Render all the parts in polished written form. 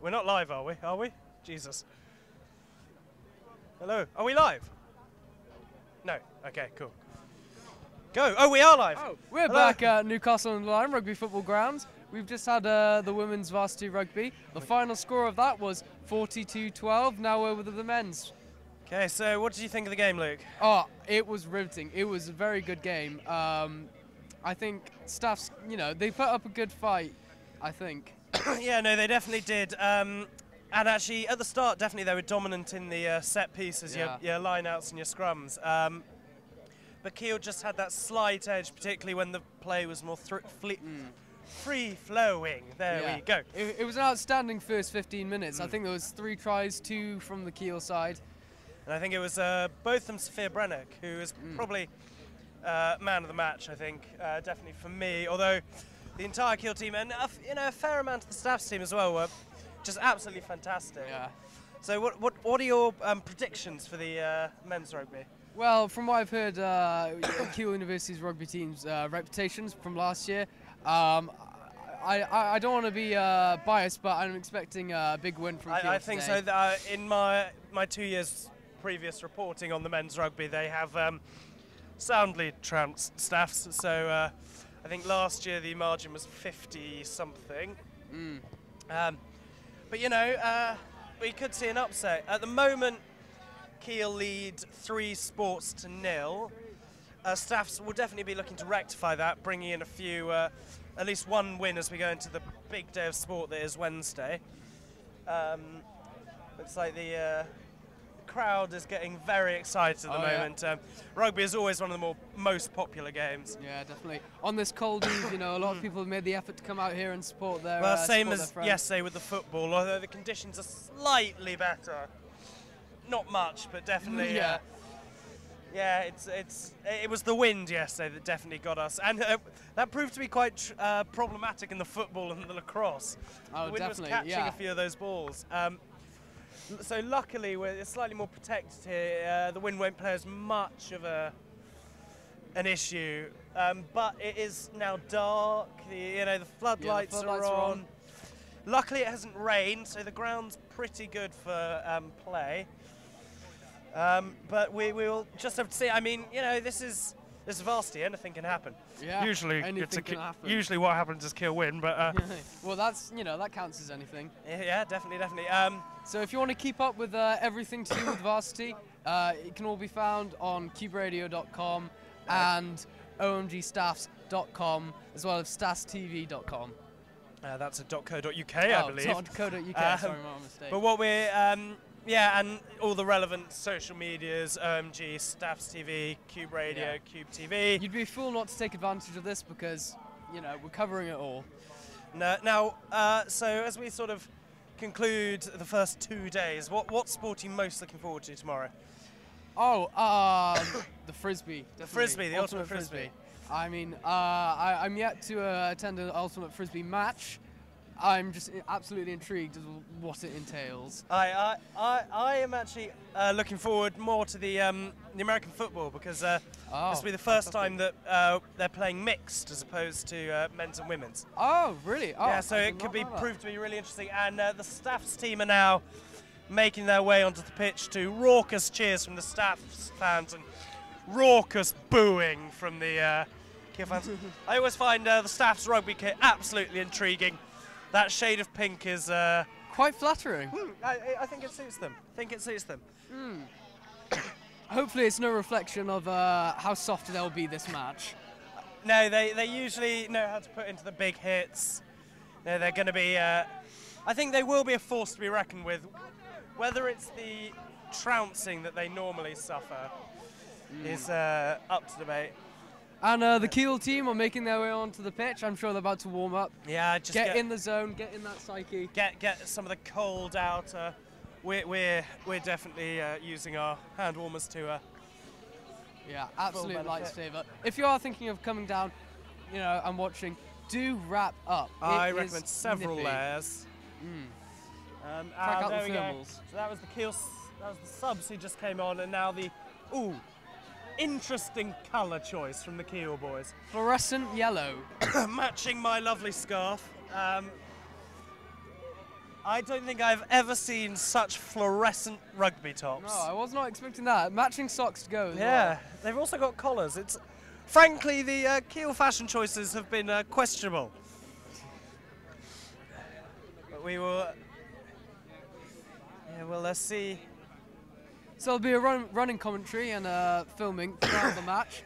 We're not live, are we? Are we? Jesus. Hello. Are we live? No. Okay, cool. Go. Oh, we are live. Oh, we're Hello. back at Newcastle on the Line Rugby Football Grounds. We've just had the women's varsity rugby. The final score of that was 42-12. Now over to the men's. Okay, so what did you think of the game, Luke? Oh, it was riveting. It was a very good game. I think Staffs, they put up a good fight, I think. Yeah, no, they definitely did. And actually, at the start, definitely they were dominant in the set pieces, your line-outs and your scrums. But Keele just had that slight edge, particularly when the play was more free-flowing. There we go. It was an outstanding first 15 minutes. I think there was 3 tries, 2 from the Keele side. And I think it was both of them Sophia Brennick, who was probably man of the match, I think, definitely for me. Although the entire Keele team and a fair amount of the staff's team as well were just absolutely fantastic. Yeah. So what are your predictions for the men's rugby? Well, from what I've heard, Keele University's rugby team's reputations from last year, I don't want to be biased, but I'm expecting a big win from Keele I think today. so. In my 2 years previous reporting on the men's rugby, they have soundly trounced staffs. So I think last year the margin was 50-something. But we could see an upset. At the moment, Keele lead 3 sports to 0. Staffs will definitely be looking to rectify that, bringing in a few, at least one win as we go into the big day of sport that is Wednesday. Looks like the crowd is getting very excited at the moment. Rugby is always one of the most popular games. Yeah, definitely. On this cold eve, a lot of people have made the effort to come out here and support their Well, same support as their friends. yesterday with the football, although the conditions are slightly better. Not much, but definitely. It was the wind yesterday that definitely got us, and that proved to be quite problematic in the football and the lacrosse. Oh, the wind definitely, was catching a few of those balls. So luckily we're slightly more protected here. The wind won't play as much of an issue, but it is now dark. The floodlights are on. Luckily it hasn't rained, so the ground's pretty good for play. But we will just have to see. I mean, this is Varsity. Anything can happen. Yeah, usually anything can happen. Usually what happens is Keele win, but well, that's that counts as anything. Yeah, definitely. So if you want to keep up with everything to do with Varsity, it can all be found on kuberadio.com and omgstaffs.com, as well as stasstv.com. That's a .co.uk, I believe. .co.uk. Sorry, my mistake. But what we're and all the relevant social medias, OMG, Staffs TV, KUBE Radio, KUBE TV. You'd be a fool not to take advantage of this because, we're covering it all. Now, so as we sort of conclude the first 2 days, what sport are you most looking forward to tomorrow? Oh, the Frisbee. The ultimate Frisbee. I mean, I'm yet to attend an ultimate Frisbee match. I'm just absolutely intrigued as what it entails. I am actually looking forward more to the American football because this will be the first time that they're playing mixed as opposed to men's and women's. Oh, really? Oh, yeah, so it could be proved to be really interesting. And the Staffs team are now making their way onto the pitch to raucous cheers from the Staffs fans and raucous booing from the Keele fans. I always find the Staffs rugby kit absolutely intriguing. That shade of pink is quite flattering. I think it suits them. Hopefully it's no reflection of how soft they'll be this match. No, they usually know how to put into the big hits. They're going to be... I think they will be a force to be reckoned with. Whether it's the trouncing that they normally suffer is up to debate. And the Keele team are making their way onto the pitch. I'm sure they're about to warm up. Yeah, just get in the zone, get in that psyche. Get some of the cold out. We're definitely using our hand warmers to. Yeah, absolute lifesaver. If you are thinking of coming down, and watching, do wrap up. I recommend several layers. Crack out there the we go. thermals. So that was the Keele. That was the subs who just came on, and now the interesting colour choice from the Keele boys. Fluorescent yellow. Matching my lovely scarf. I don't think I've ever seen such fluorescent rugby tops. No, I was not expecting that. Matching socks to go as Yeah, well. they've also got collars. Frankly, the Keele fashion choices have been questionable. But we will... Yeah, well, let's see. So there'll be a running commentary and filming throughout the match.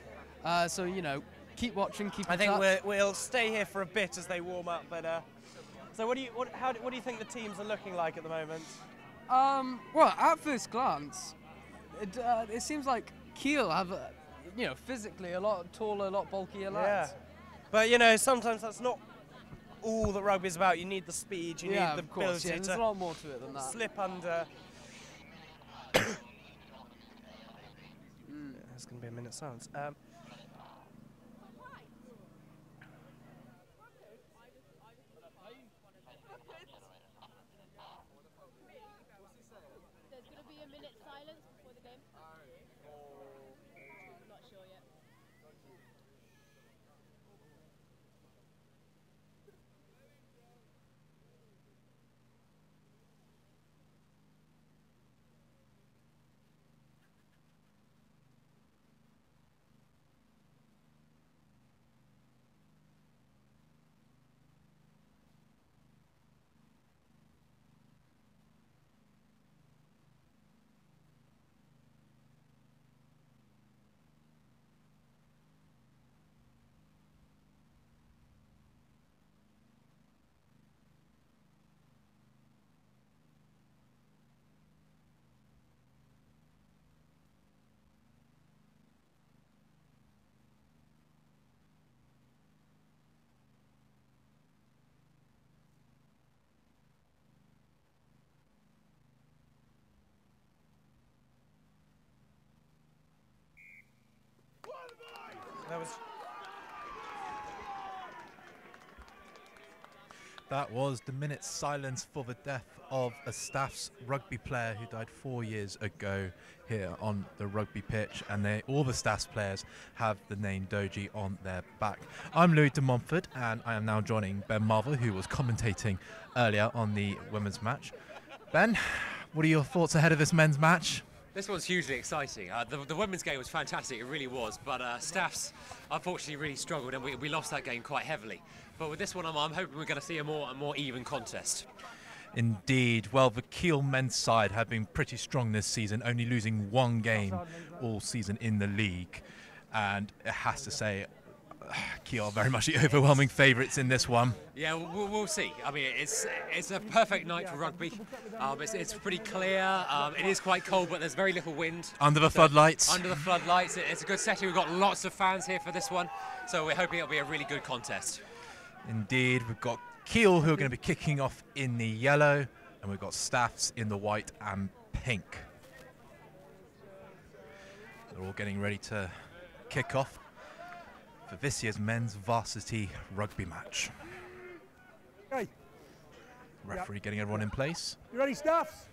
So, you know, keep watching, keep in touch. I think we'll stay here for a bit as they warm up. But so what do you think the teams are looking like at the moment? Well, at first glance, it seems like Keele have, you know, physically a lot taller, a lot bulkier lads. Yeah. But, you know, sometimes that's not all that rugby's about. You need the speed, you need the ability there's a lot more to it than that. Slip under. There's going to be a minute's silence. There's going to be a minute's silence before the game. I'm not sure yet. That was the minute's silence for the death of a Staffs rugby player who died 4 years ago here on the rugby pitch, and all the Staffs players have the name Doji on their back. I'm Louis de Montfort, and I am now joining Ben Marvel, who was commentating earlier on the women's match. Ben, what are your thoughts ahead of this men's match? This one's hugely exciting. The women's game was fantastic, it really was, but Staffs unfortunately really struggled, and we lost that game quite heavily. But with this one, I'm hoping we're going to see a more even contest. Indeed. Well, the Keele men's side have been pretty strong this season, only losing one game all season in the league. And it has to say, Keele are very much the overwhelming favourites in this one. Yeah, we'll see. I mean, it's a perfect night for rugby. It's pretty clear. It is quite cold, but there's very little wind. Under the floodlights. Under the floodlights. It's a good setting. We've got lots of fans here for this one, so we're hoping it'll be a really good contest. Indeed. We've got Keele, who are going to be kicking off in the yellow, and we've got Staffs in the white and pink. They're all getting ready to kick off for this year's men's varsity rugby match. Okay. Referee getting everyone in place. You ready, Staffs?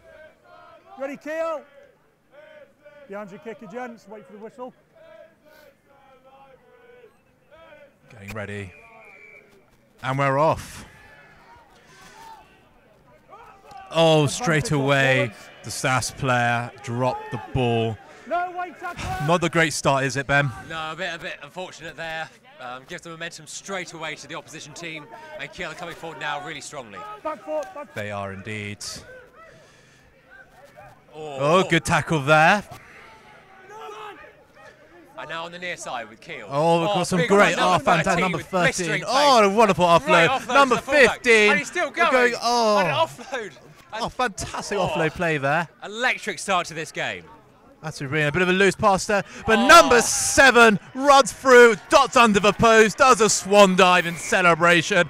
You ready, Keele? Behind your kicker, gents. Wait for the whistle. Getting ready. And we're off. Oh, straight away, the Staffs player dropped the ball. No, wait, tackle. Not a great start, is it, Ben? No, a bit unfortunate there. Gives the momentum straight away to the opposition team, and Keele are coming forward now really strongly. Back foot, back. They are indeed. Oh, good tackle there. And now on the near side with Keele. Oh, we've got some big great, one, fantastic, number with 13. blistering Oh, a wonderful offload. Offload Number to the fullback. 15. And he's still going. And And an offload. Oh, fantastic offload play there. Electric start to this game. That's a bit of a loose pass there. But number 7 runs through, dots under the post, does a swan dive in celebration.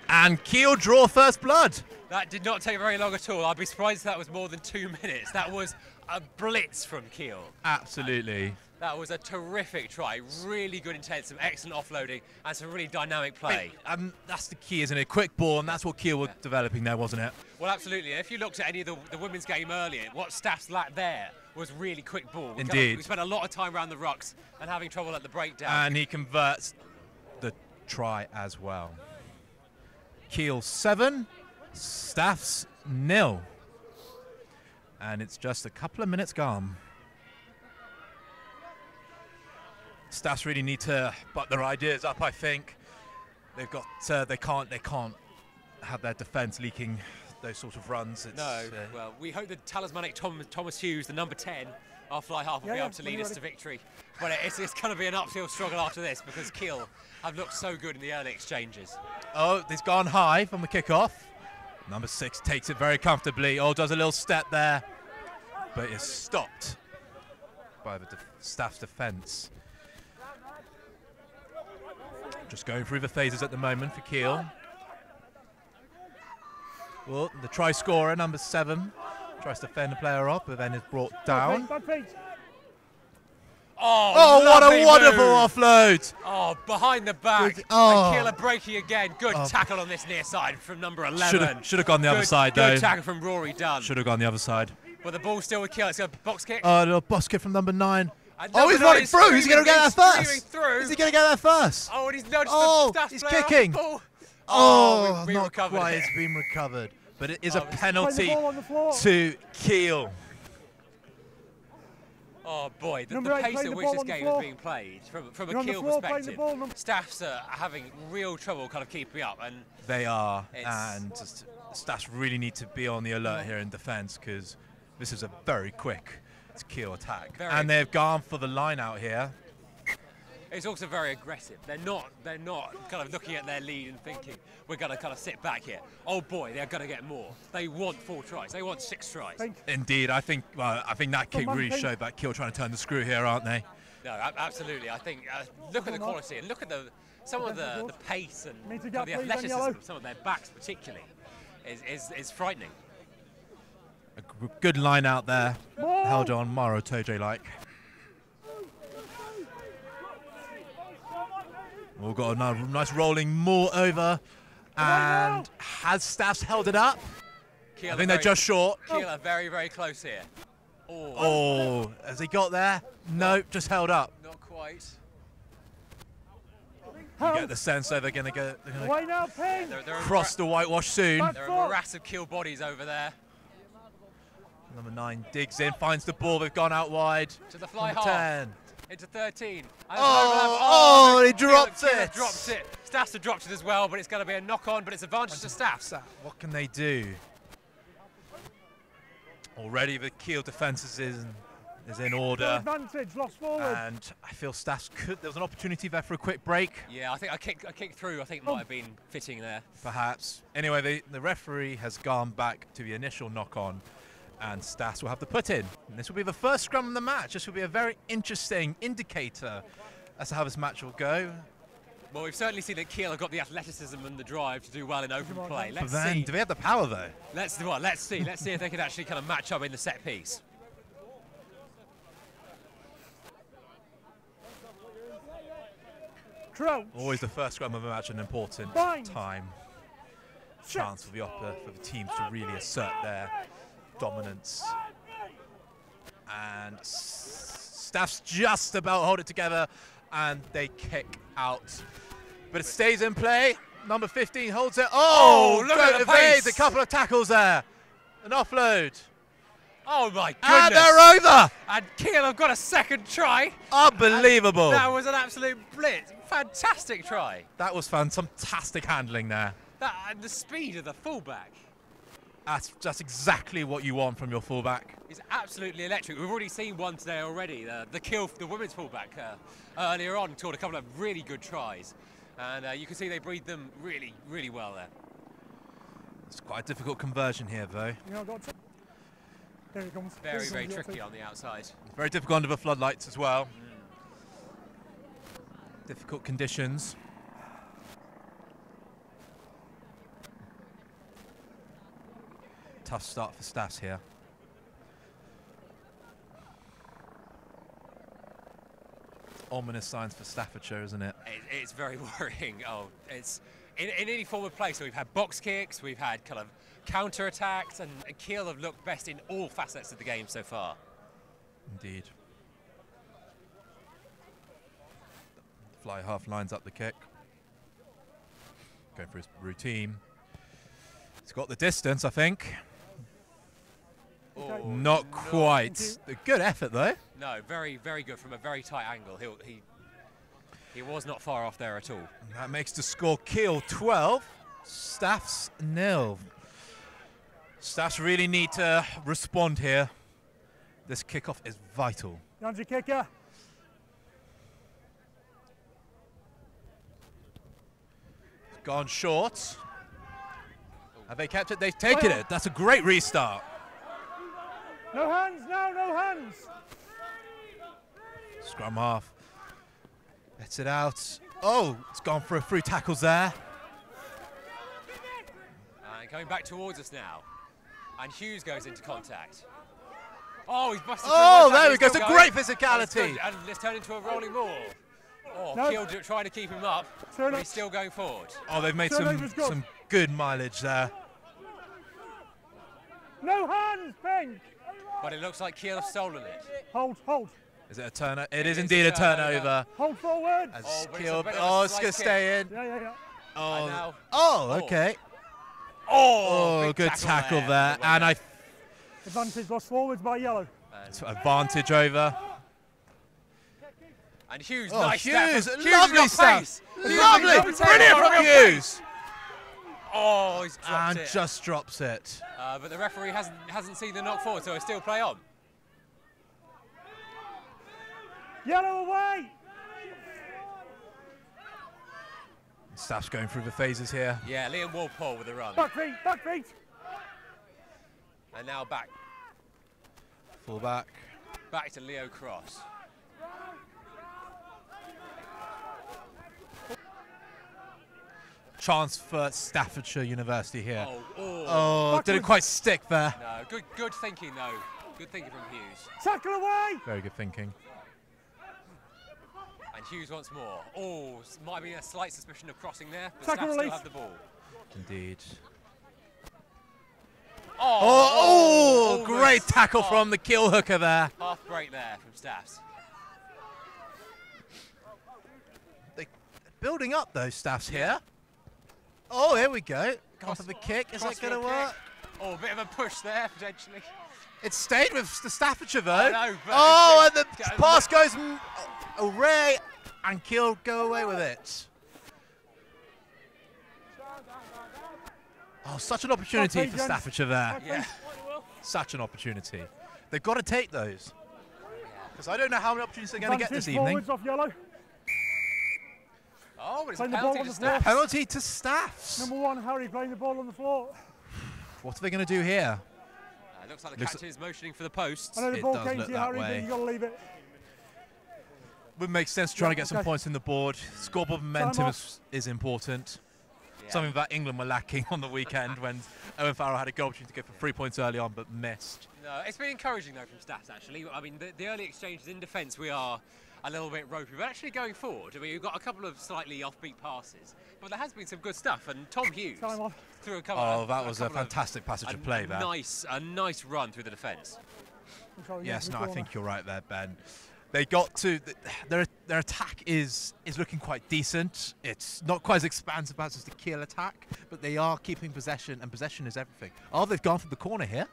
And Keele draw first blood. That did not take very long at all. I'd be surprised if that was more than 2 minutes. That was a blitz from Keele. Absolutely. That was a terrific try. Really good intent, some excellent offloading, and some really dynamic play. And that's the key, isn't it? Quick ball, and that's what Keele were developing there, wasn't it? Well, absolutely. If you looked at any of the women's game earlier, what Staffs lacked there was really quick ball. Indeed. We spent a lot of time around the rucks and having trouble at the breakdown. And he converts the try as well. Keele 7, Staffs 0. And it's just a couple of minutes gone. Staffs really need to butt their ideas up, I think. They've got they can't have their defence leaking those sort of runs. It's, no, well, we hope that talismanic Thomas Hughes, the number 10, our fly half, will be able to lead us to victory. But it's going to be an uphill struggle after this because Keele have looked so good in the early exchanges. Oh, it's gone high from the kickoff. Number 6 takes it very comfortably. Oh, does a little step there, but it's stopped by the Staff's defence. Just going through the phases at the moment for Keele. Well, the try scorer, number 7, tries to fend the player up, but then is brought down. Oh, what a wonderful move. offload! Oh, behind the back. Oh. And Keele are breaking again. Good tackle on this near side from number 11. Should have gone the other side, though. Good tackle from Rory Dunn. Should have gone the other side. But the ball's still with Keele. It's a box kick. Oh, a little box kick from number 9. Oh, he's running through. He's going to get there first. Through. Is he going to get there first? Oh, and he's nudged the Staff he's player kicking. off the ball. Oh, we not recovered quite. it. It's been recovered. But it is a Play the penalty ball on the floor. to Keele. Oh boy, the Number 8, pace play at the which ball this on the game floor. is being played, from You're a on the Keele floor, playing the perspective, ball, number- Staffs are having real trouble kind of keeping up. And They are, It's- and Staffs really need to be on the alert here in defence because this is a very quick Keele attack. And they've gone for the line out here. it's also very aggressive. They're not kind of looking at their lead and thinking we're going to kind of sit back here. Oh boy, they're going to get more. They want 4 tries. They want 6 tries. Indeed, I think that kick really showed that Keele trying to turn the screw here, aren't they? No, absolutely. I think look at the quality and look at some of the pace and Need to kind get of the please, athleticism yellow. of some of their backs particularly is frightening. A good line out there. More. Held on, Maro Toje like. We've got a nice rolling more over. And has Staffs held it up? Keele I are think they're very- just short. Keele are very, very close here. Oh, has he got there? No, just held up. Not quite. You get the sense that they're going to Way now, Ping. They're cross the whitewash soon. Back There are foot. a morass of Keele bodies over there. Number 9 digs in, finds the ball. They've gone out wide. To the fly Number half. 10. Into 13. And Oh, he dropped Keele it. dropped it. Staffs have dropped it as well, but it's going to be a knock-on, but it's advantage to Staffs. What can they do? Already the Keele defence is in order. Advantage, lost forward. And I feel Staffs could. There was an opportunity there for a quick break, Yeah, I think I kicked through. I think might have been fitting there. perhaps. Anyway, the referee has gone back to the initial knock-on, and Staffs will have the put-in. And this will be the first scrum of the match. This will be a very interesting indicator as to how this match will go. Well, we've certainly seen that Keele have got the athleticism and the drive to do well in open play. But Let's then, see. do they have the power though? Let's see. Let's see if they can actually kind of match up in the set piece. Crouch. Always the first scrum of a match, an important Bind. time. Chance for the teams to really assert their dominance. And Staffs just about hold it together, and they kick out. But it stays in play. Number 15 holds it. Oh, look at the evades pace. a couple of tackles there. An offload. Oh my goodness! And they're over. And Keele have got a second try. Unbelievable. That was an absolute blitz. Fantastic try. That was fun. Some fantastic handling there. That and the speed of the fullback That's exactly what you want from your fullback. is absolutely electric. We've already seen one today already. The Keele, the women's fullback, earlier on scored a couple of really good tries, and you can see they breathed them really, really well there. It's quite a difficult conversion here, though. You know, got to. Here he comes. Very, Here he very comes, tricky Yachty. on the outside. Very difficult under the floodlights as well. Difficult conditions. Tough start for Staffs here. Ominous signs for Staffordshire, isn't it? It's very worrying. Oh, it's in any form of play. So we've had box kicks, we've had kind of counter attacks, and Keele have looked best in all facets of the game so far. Indeed. Fly half lines up the kick. Going for his routine. He's got the distance, I think. Okay. Not quite. A good effort, though. No, very, very good from a very tight angle. He was not far off there at all. And that makes the score Keele 12, Staffs 0. Staffs really need to respond here. This kickoff is vital. Yonji kicker. Gone short. Have they kept it? They've taken it. That's a great restart. No hands now, no hands. Scrum half. Lets it out. Oh, it's gone for a few tackles there. And coming back towards us now. And Hughes goes into contact. Oh, he's busted. Oh, there we go. It's a great physicality. And it's turned into a rolling ball. Oh, No. Keele trying to keep him up, Turn but up. he's still going forward. Oh, they've made Turnover's good. some good mileage there. No hands, Pink. But it looks like Keele have stolen it. Hold, hold. Is it a turnover? It It is is indeed a a turnover. Hold forward. As Oh, but it's a Keele, bit of a oh, it's slight going to stay in. Yeah, yeah, yeah. Oh, now- oh, okay. Oh, Oh, big good tackle there. from the And winger. Advantage lost forwards by yellow. advantage over. And Hughes, Oh, nice Hughes, step. lovely got stuff. pace. Lovely, Hughes got brilliant pace. from Hughes. Oh, he's dropped And it. just drops it. But the referee hasn't seen the knock forward, so he'll still play on. Yellow away. Staff's going through the phases here. Yeah, Liam Walpole with the run. Back feet, back feet. And now back Full back. to Leo Cross. Chance for Staffordshire University here. Oh, Oh, didn't quite stick there. no, good thinking though. Good thinking from Hughes. Tackle away. Very good thinking. And Hughes once more. Oh, might be a slight suspicion of crossing there, but Tackle Staff still release. have the ball. Indeed. Oh, Oh, great almost tackle from the Keele hooker there. half break there from Staffs. Building up those Staffs here. Oh, here we go. Gone for the kick. Is that Cross going to field kick. work? Oh, a bit of a push there potentially. It stayed with the Staffordshire though. I know, but Oh, and it's the getting- pass goes away, and Keele go away with it. Oh, such an opportunity Okay, for gents. Staffordshire there. Yeah. Such an opportunity. They've got to take those. Because I don't know how many opportunities they're going to get this Advantage evening. forwards off yellow. Oh, but it's a Playing the ball penalty on to the floor. Staffs. Penalty to Staffs. Number 1, Harry playing the ball on the floor. What are they going to do here? Looks like the Looks- captain is motioning for the posts. I know the It ball does came look to you, that Harry, way. but you got to leave it. Would make sense trying to get some okay. points in the board. Scoreboard momentum off. is important. Yeah. Something that England were lacking on the weekend when Owen Farrell had a goal opportunity to go for 3 points early on but missed. No, it's been encouraging though from Staffs actually. I mean, the early exchanges in defence we are a little bit ropey, but actually going forward, I mean, we've got a couple of slightly offbeat passes, but there has been some good stuff. And Tom Hughes Time on. threw a couple. Oh, that was a couple of- fantastic passage of play there. a nice run through the defence. Control Yes, against no, the I corner. think you're right there, Ben. They got to their attack is looking quite decent. It's not quite as expansive as the Keele attack, but they are keeping possession, and possession is everything. Oh, they've gone for the corner here.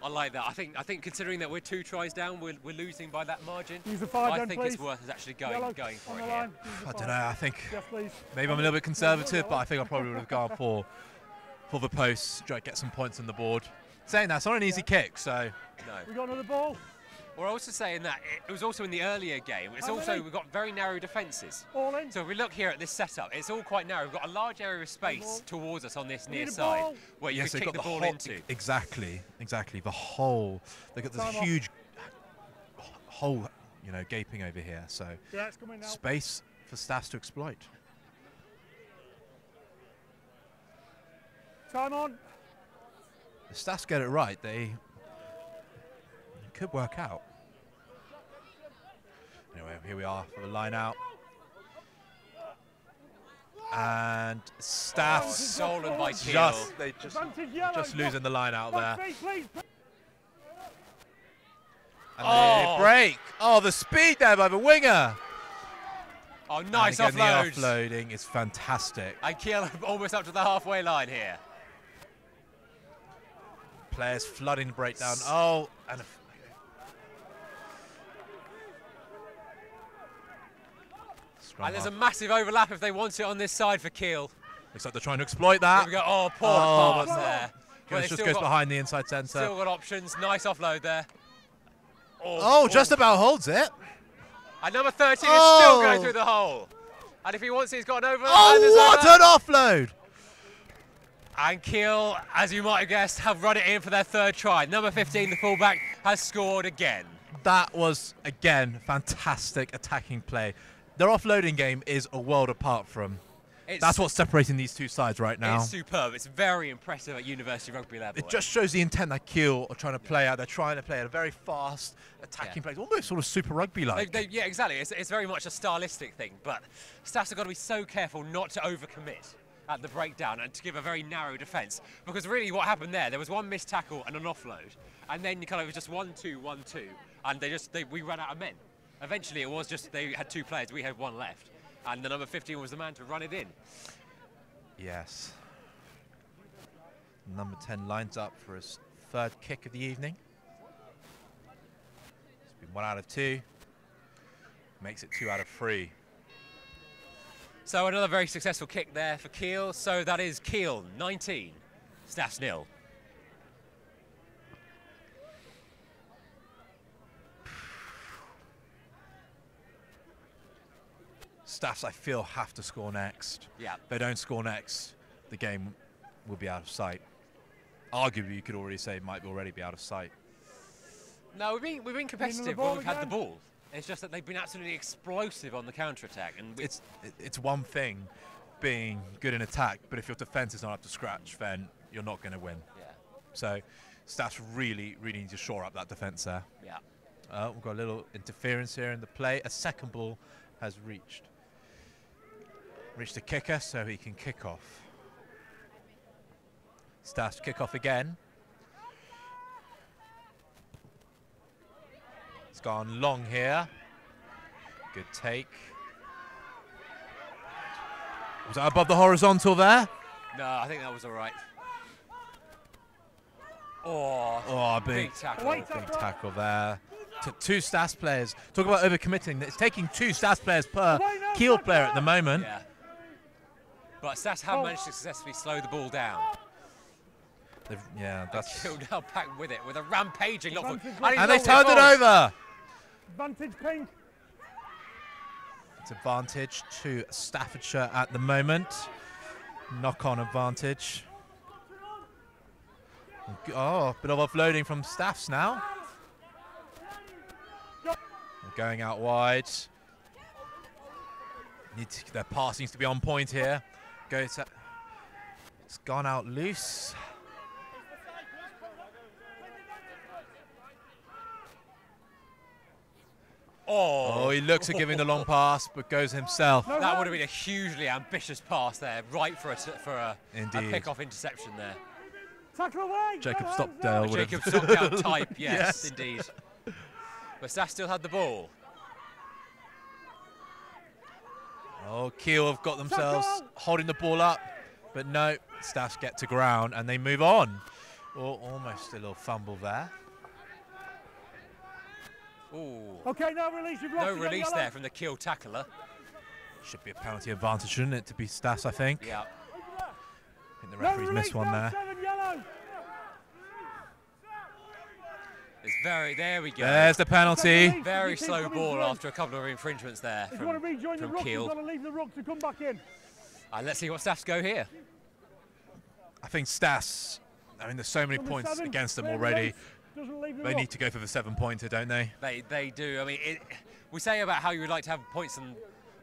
I like that. I think considering that we're 2 tries down, we're losing by that margin. Use the 5 I then, think please. it's worth us actually Yellow going for on it the here. line. Use the I 5. don't know. I think Yes, please. maybe I'm a little bit conservative, but I think I probably would have gone for the post, try to get some points on the board. Saying that, it's not an easy kick, so No. We got another ball. We're also saying that it was also in the earlier game. It's How also many? we've got very narrow defences. All in. So if we look here at this setup, it's all quite narrow. We've got a large area of space ball. towards us on this We near need a side ball. where you yes, can they've kick got the ball whole, into. Exactly, the hole. They've got this Time off. huge hole, gaping over here. So Yeah, it's coming now. space for Staffs to exploit. Time on. If Staffs get it right, they could work out. Anyway, here we are for the line out. And Staffs Stolen by Keele. just Advantage yellow. losing the line out Back there. feet, please. And they Oh. break. Oh, the speed there by the winger. Oh, nice And again, offload. the offloading is fantastic. And Keele almost up to the halfway line here. players flooding the breakdown. Oh, and and there's a massive overlap if they want it on this side for Keele. looks like they're trying to exploit that. Here we go. Oh, poor pass but there. But just goes behind the inside centre. Still got options. Nice offload there. Oh, just about holds it. And number 13 is still going through the hole. And if he wants it, he's got an over. Oh, what an offload! And Keele, as you might have guessed, have run it in for their third try. Number 15, the fullback, has scored again. That was, again, fantastic attacking play. Their offloading game is a world apart from. That's what's separating these two sides right now. It's superb. It's very impressive at university rugby level. It just shows the intent that Keele are trying to play out. They're trying to play at a very fast attacking play, almost sort of Super Rugby-like. Yeah, exactly. It's very much a stylistic thing, but Staffs have got to be so careful not to overcommit at the breakdown and to give a very narrow defence. Because really what happened there was one missed tackle and an offload, and then kind of it was just 1-2, 1-2, and we ran out of men. Eventually it was just they had two players, we had one left. And the number 15 was the man to run it in. Yes. Number 10 lines up for his third kick of the evening. It's been 1 out of 2. Makes it 2 out of 3. So another very successful kick there for Keele. So that is Keele 19, Staffs 0. Staffs, I feel, have to score next. Yeah. If they don't score next, the game will be out of sight. Arguably, you could already say it might already be out of sight. No, we've been competitive when we've had the ball. It's just that they've been absolutely explosive on the counter-attack. And it's one thing being good in attack, but if your defence is not up to scratch, then you're not going to win. Yeah. So Staffs really need to shore up that defence there. Yeah. We've got a little interference here in the play. A second ball has reached the kicker, so he can kick off. Staffs kick off again. It's gone long here. Good take. Was that above the horizontal there? No, I think that was all right. Oh, big tackle. Big tackle there. Two Staffs players. Talk about overcommitting. It's taking 2 Staffs players per Keele player at the moment. Yeah. But Staffs have managed to successfully slow the ball down. That's. Keele now back with it with a rampaging lock. And they turned it over. Advantage pink. It's advantage to Staffordshire at the moment. Knock-on advantage. Oh, bit of offloading from Staffs now. They're going out wide. Their pass needs to be on point here. It's gone out loose. Oh, he looks at giving the long pass, but goes himself. That would have been a hugely ambitious pass there, right for a pick-off interception there. Tackle away. Jacob Stockdale. Jacob Stockdale type, yes, indeed. But Staff still had the ball. Oh, Keele have got themselves holding the ball up, but no, Staffs get to ground and they move on. Oh, almost a little fumble there. Ooh. Okay, no release. No release there from the Keele tackler. Should be a penalty advantage, shouldn't it, to be Staffs, I think? Yeah. I think the referee's missed one there. There we go. There's the penalty. Very slow ball after a couple of infringements there from Keele. Leave the ruck to come back in. Let's see what Staffs go here. I think Staffs, I mean, there's so many points against them already. They need to go for the 7-pointer, don't they? They do. I mean, we say about how you would like to have points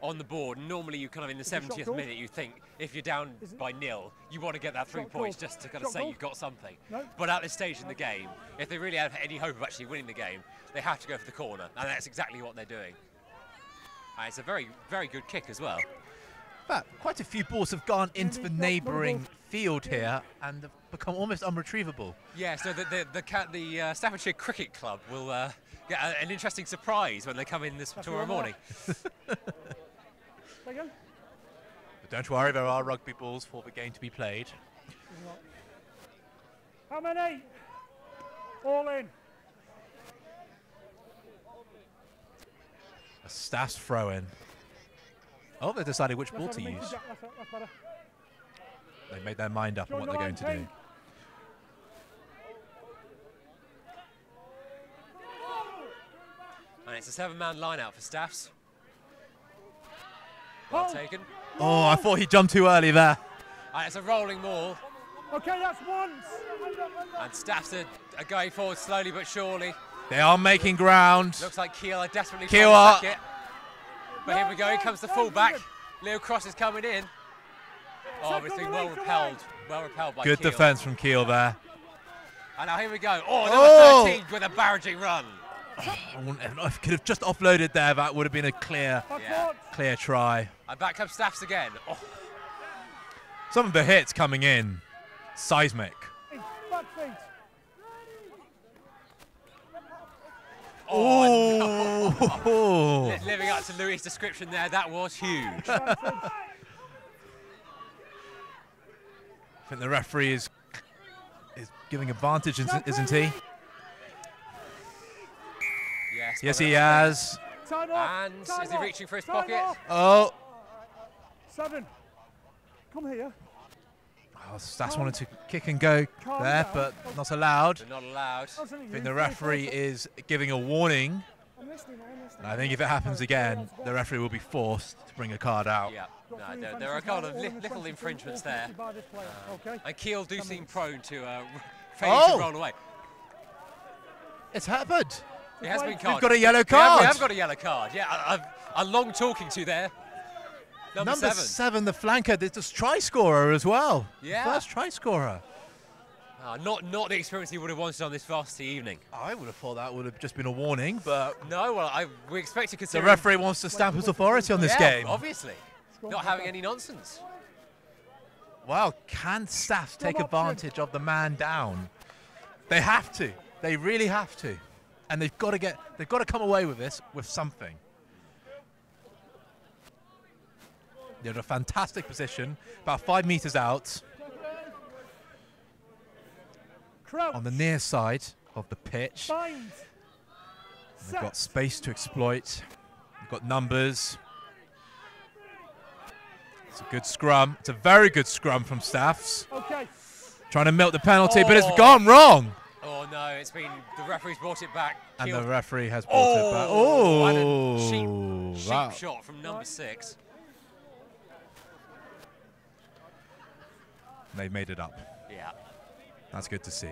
on the board. Normally, you kind of in the 70th minute, you think if you're down by 0, you want to get that 3 points just to kind of say you've got something. But at this stage in the game, if they really have any hope of actually winning the game, they have to go for the corner, and that's exactly what they're doing. And it's a very, very good kick as well. But quite a few balls have gone into the neighbouring field here and have become almost unretrievable. Yeah, so the Staffordshire Cricket Club will get an interesting surprise when they come in tomorrow morning. But don't worry, there are rugby balls for the game to be played. How many? All in. A Staff's throw in. Oh, they decided which ball That's to better, use. Jack, that's better. They made their mind up on what they're going to do. And it's a 7-man line out for Staffs. Well taken. Oh, I thought he jumped too early there. And it's a rolling maul. Okay, that's once. And Staffs are going forward slowly but surely. They are making ground. Looks like Keele are desperately Keele trying to back it. But here we go, here comes the fullback. Leo Cross is coming in. Oh, it's been well repelled by Good Keele. defence from Keele there. And now here we go. Oh, number 13 with a barraging run. If could have just offloaded there, that would have been a clear try. And back comes Staffs again. Oh. Some of the hits coming in, seismic. Back feet. Oh, no. Living up to Louis' description there, that was huge. I think the referee is giving advantage, isn't he? Yes, he has. And is he reaching for his pocket? Oh. 7. Come here. Oh, Stas wanted to kick and go there, but not allowed. They're not allowed. I think the referee is giving a warning. And I think if it happens again, the referee will be forced to bring a card out. Yeah, no, there are a couple of little infringements there. And Keele do seem prone to failing to roll away. It's happened. It has been carded. We've got a yellow card. We have got a yellow card. Yeah, a long talking to there. Number 7, the flanker, this is try scorer as well. Yeah. First try scorer. Not the experience he would have wanted on this Varsity evening. I would have thought that would have just been a warning, but no. Well, we expect to consider. The referee wants to stamp his authority on this game. Obviously, not having any nonsense. Wow, can Staff take advantage of the man down? They have to. They really have to, and they've got to come away with this with something. They're in a fantastic position, about 5 meters out. On the near side of the pitch. They've got space to exploit. They've got numbers. It's a good scrum. It's a very good scrum from Staffs. Trying to milk the penalty, but it's gone wrong. Oh no, it's been, the referee's brought it back. And the referee has brought it back. Oh, and a cheap shot from number 6. They've made it up. Yeah. That's good to see.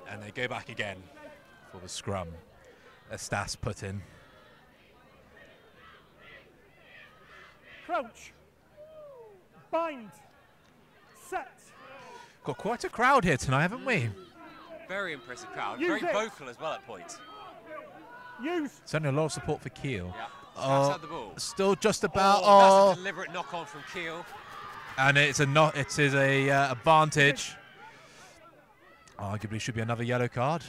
And they go back again for the scrum. Stas put in. Crouch. Bind. Set. Got quite a crowd here tonight, haven't we? Very impressive crowd. Very vocal as well at points. Certainly a lot of support for Keele. Yeah. The ball. Still just about. That's a deliberate knock on from Keele. And it is a advantage. Arguably should be another yellow card.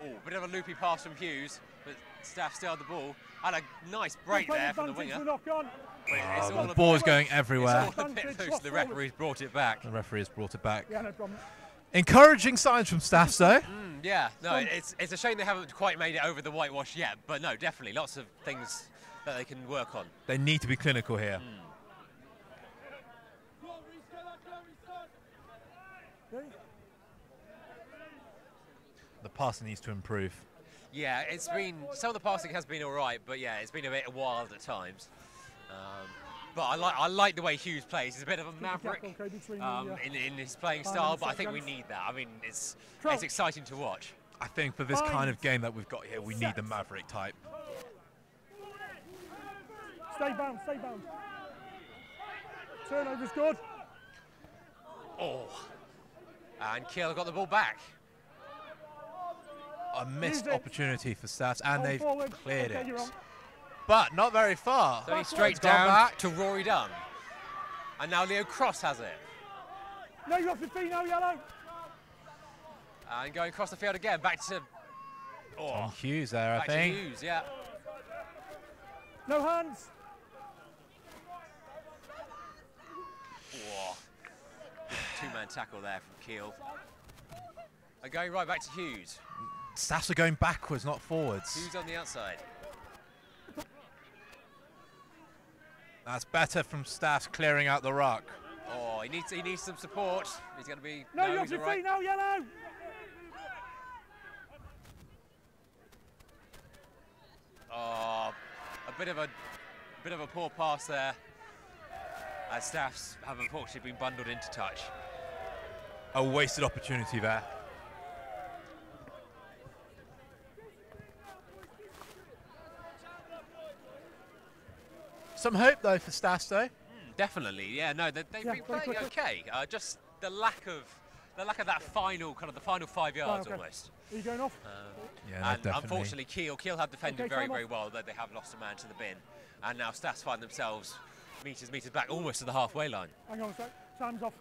Oh, bit of a loopy pass from Hughes, but Staff still had the ball. And a nice break there from the winger. The ball is going everywhere. It's all a bit loose. The referee's brought it back. The referee has brought it back. Yeah, no problem. Encouraging signs from Staffs, though. Yeah, no, it's a shame they haven't quite made it over the whitewash yet, but no, definitely lots of things that they can work on. They need to be clinical here. The passing needs to improve. Yeah, it's been, some of the passing has been all right, but yeah, it's been a bit wild at times. But I like the way Hughes plays. He's a bit of a maverick in his playing style, but I think we need that. I mean, it's exciting to watch. I think for this kind of game that we've got here, we need the maverick type. Stay bound, stay bound. Turnover's good. Oh. And Keele got the ball back. A missed opportunity for Staffs, and they've cleared it. But not very far. So he's straight down back to Rory Dunn. And now Leo Cross has it. No, you're off your feet, no yellow. And going across the field again, back to Tom Hughes there, I think. Hughes, yeah. No hands. two-man tackle there from Keele. And going right back to Hughes. Staffs are going backwards, not forwards. Hughes on the outside. That's better from Staffs clearing out the ruck. Oh, he needs some support. He's going to be... No, you're off he's your all right. feet now, yellow! Oh, a bit of a poor pass there. As Staffs have unfortunately been bundled into touch. A wasted opportunity there. Some hope though for Staffs though. Definitely, yeah. No, they've been playing okay. Just the lack of that final the final 5 yards almost. Are you going off? Yeah, no, And definitely. unfortunately, Keele have defended Okay, very well, though they have lost a man to the bin. And now Staffs find themselves meters back, almost to the halfway line. Hang on a sec. Time's off.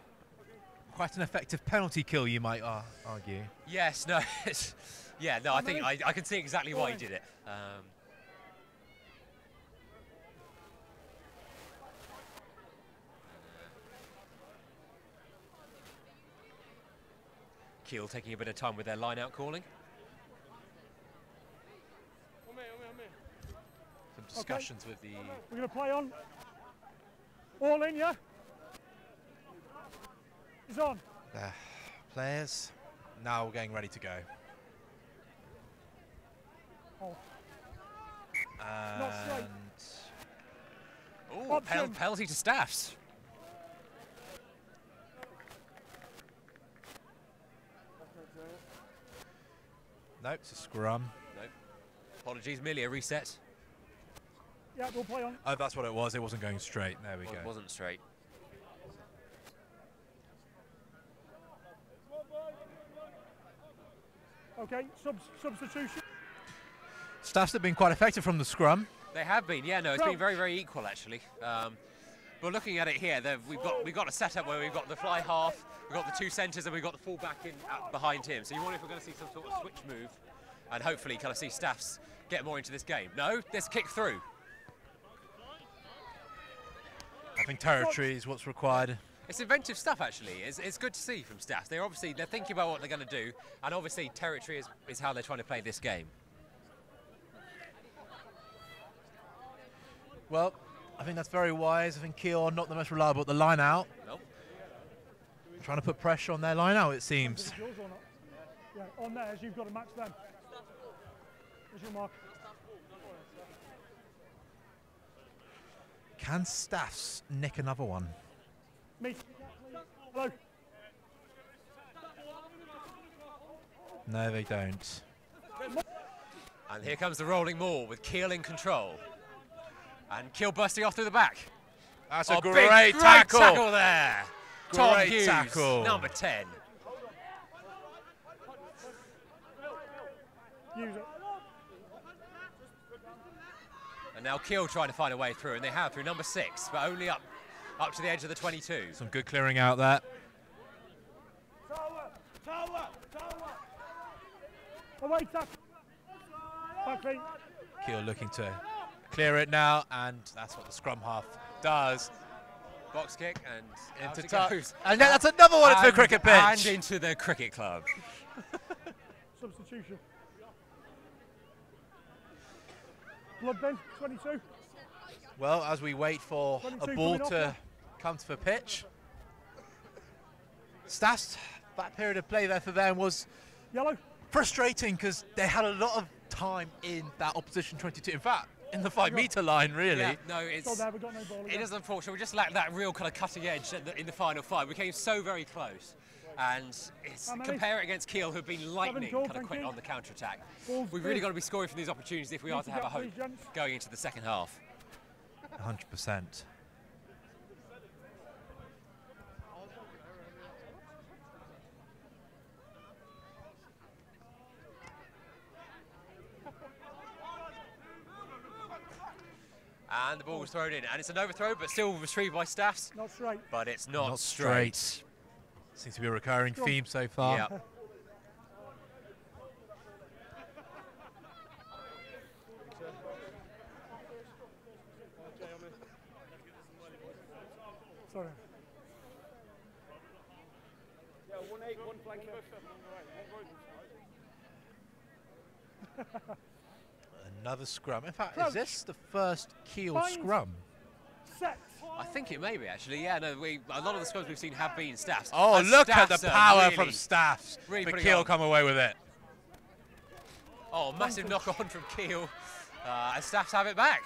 Quite an effective penalty kill, you might argue. Yes, no, yeah, no. I think I can see exactly why he did it. Keele taking a bit of time with their line-out calling. Some discussions with the... We're going to play on. All in, yeah? He's on. The players now getting ready to go. Oh. Not straight. And Option. penalty to Staffs. Nope, it's a scrum. Nope. Apologies, merely a reset. Yeah, we'll play on. Oh, that's what it was. It wasn't going straight. There we go. It wasn't straight. Okay, substitution. Staffs have been quite effective from the scrum. They have been, yeah. No, it's been very equal actually. But looking at it here, we've got a setup where we've got the fly half, we've got the two centres, and we've got the full back in behind him. So you wonder if we're going to see some sort of switch move, and hopefully kind of see Staffs get more into this game. No, let's kick through. I think territory is what's required. It's inventive stuff actually. It's good to see from Staffs. They're thinking about what they're going to do, and obviously territory is how they're trying to play this game. Well, I think that's very wise. I think Keele are not the most reliable at the line out. Nope. Trying to put pressure on their line out, it seems. Yours or not? Yeah, on theirs, you've got to match them. Where's your mark? Can Staffs nick another one? Me. Hello. No, they don't. And here comes the rolling maul with Keele in control. And Keele busting off through the back. That's a Great tackle. tackle there. Tom Great Hughes, tackle. number 10. Use it. And now Keele trying to find a way through, and they have through number 6, but only up to the edge of the 22. Some good clearing out there. Away tackle. Back feet. Keele looking to clear it now, and that's what the scrum half does. Box kick and Into out it touch. goes. And then that's another one into the cricket pitch. And into the cricket club. Substitution. Blood bin, 22. Well, as we wait for a 22 ball coming off, to yeah. come to the pitch. Staffs, that period of play there for them was Yellow. frustrating because they had a lot of time in that opposition 22. In fact, in the 5-metre line, really. Yeah, no, it's, So there, we got no ball it again. is unfortunate. We just lacked that real kind of cutting edge in the final 5. We came so very close. And compare it against Keele, who've been lightning call, kind of quick thank you. on the counter-attack. Balls We've really big. got to be scoring from these opportunities if we are to have a hope Please, gents. going into the second half. 100%. And the ball was thrown in, and it's an overthrow, but still retrieved by Staffs. Not straight. But it's not, Not straight. Seems to be a recurring Scrum. theme so far. Yeah. Sorry. Another scrum. In fact, is this the first Keele scrum? Set. I think it may be, actually. Yeah, no, a lot of the scrums we've seen have been Staffs. Oh, And look at the Staffs are power really, from Staffs. really But putting Keele on. come away with it. Oh, massive knock on from Keele. And Staffs have it back.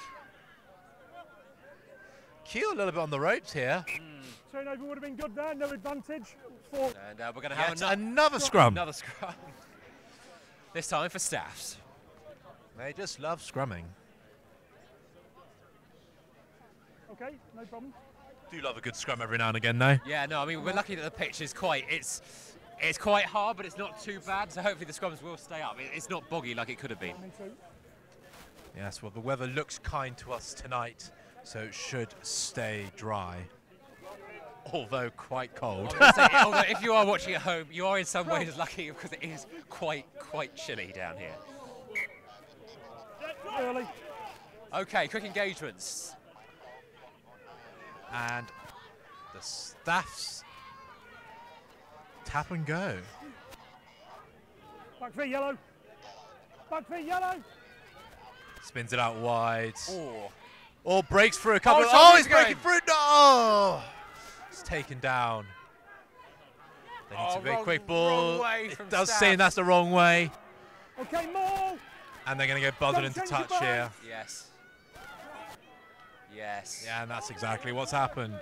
Keele a little bit on the ropes here. Turnover would have been good there. No advantage. For And we're going to have Another scrum. another scrum. This time for Staffs. They just love scrumming. okay, no problem. Do love a good scrum every now and again, though. Yeah, no, I mean, we're lucky that the pitch is it's quite hard, but it's not too bad. So hopefully the scrums will stay up. It's not boggy like it could have been. Me too. Yes, well, the weather looks kind to us tonight, so it should stay dry. Although quite cold. Although if you are watching at home, you are in some ways lucky because it is quite chilly down here. Early. Okay, quick engagements. And the Staffs tap and go. Back feet yellow. Back feet yellow. Spins it out wide. Oh, Or breaks through a couple. Oh, Oh, he's he's breaking going. through. No! It's taken down. They need to be wrong- quick ball. wrong way It from does Staffs. seem that's the wrong way. Okay, more. And they're going to go buzzing Don't into change your touch mind. here. yes. Yes. Yeah, and that's exactly what's happened.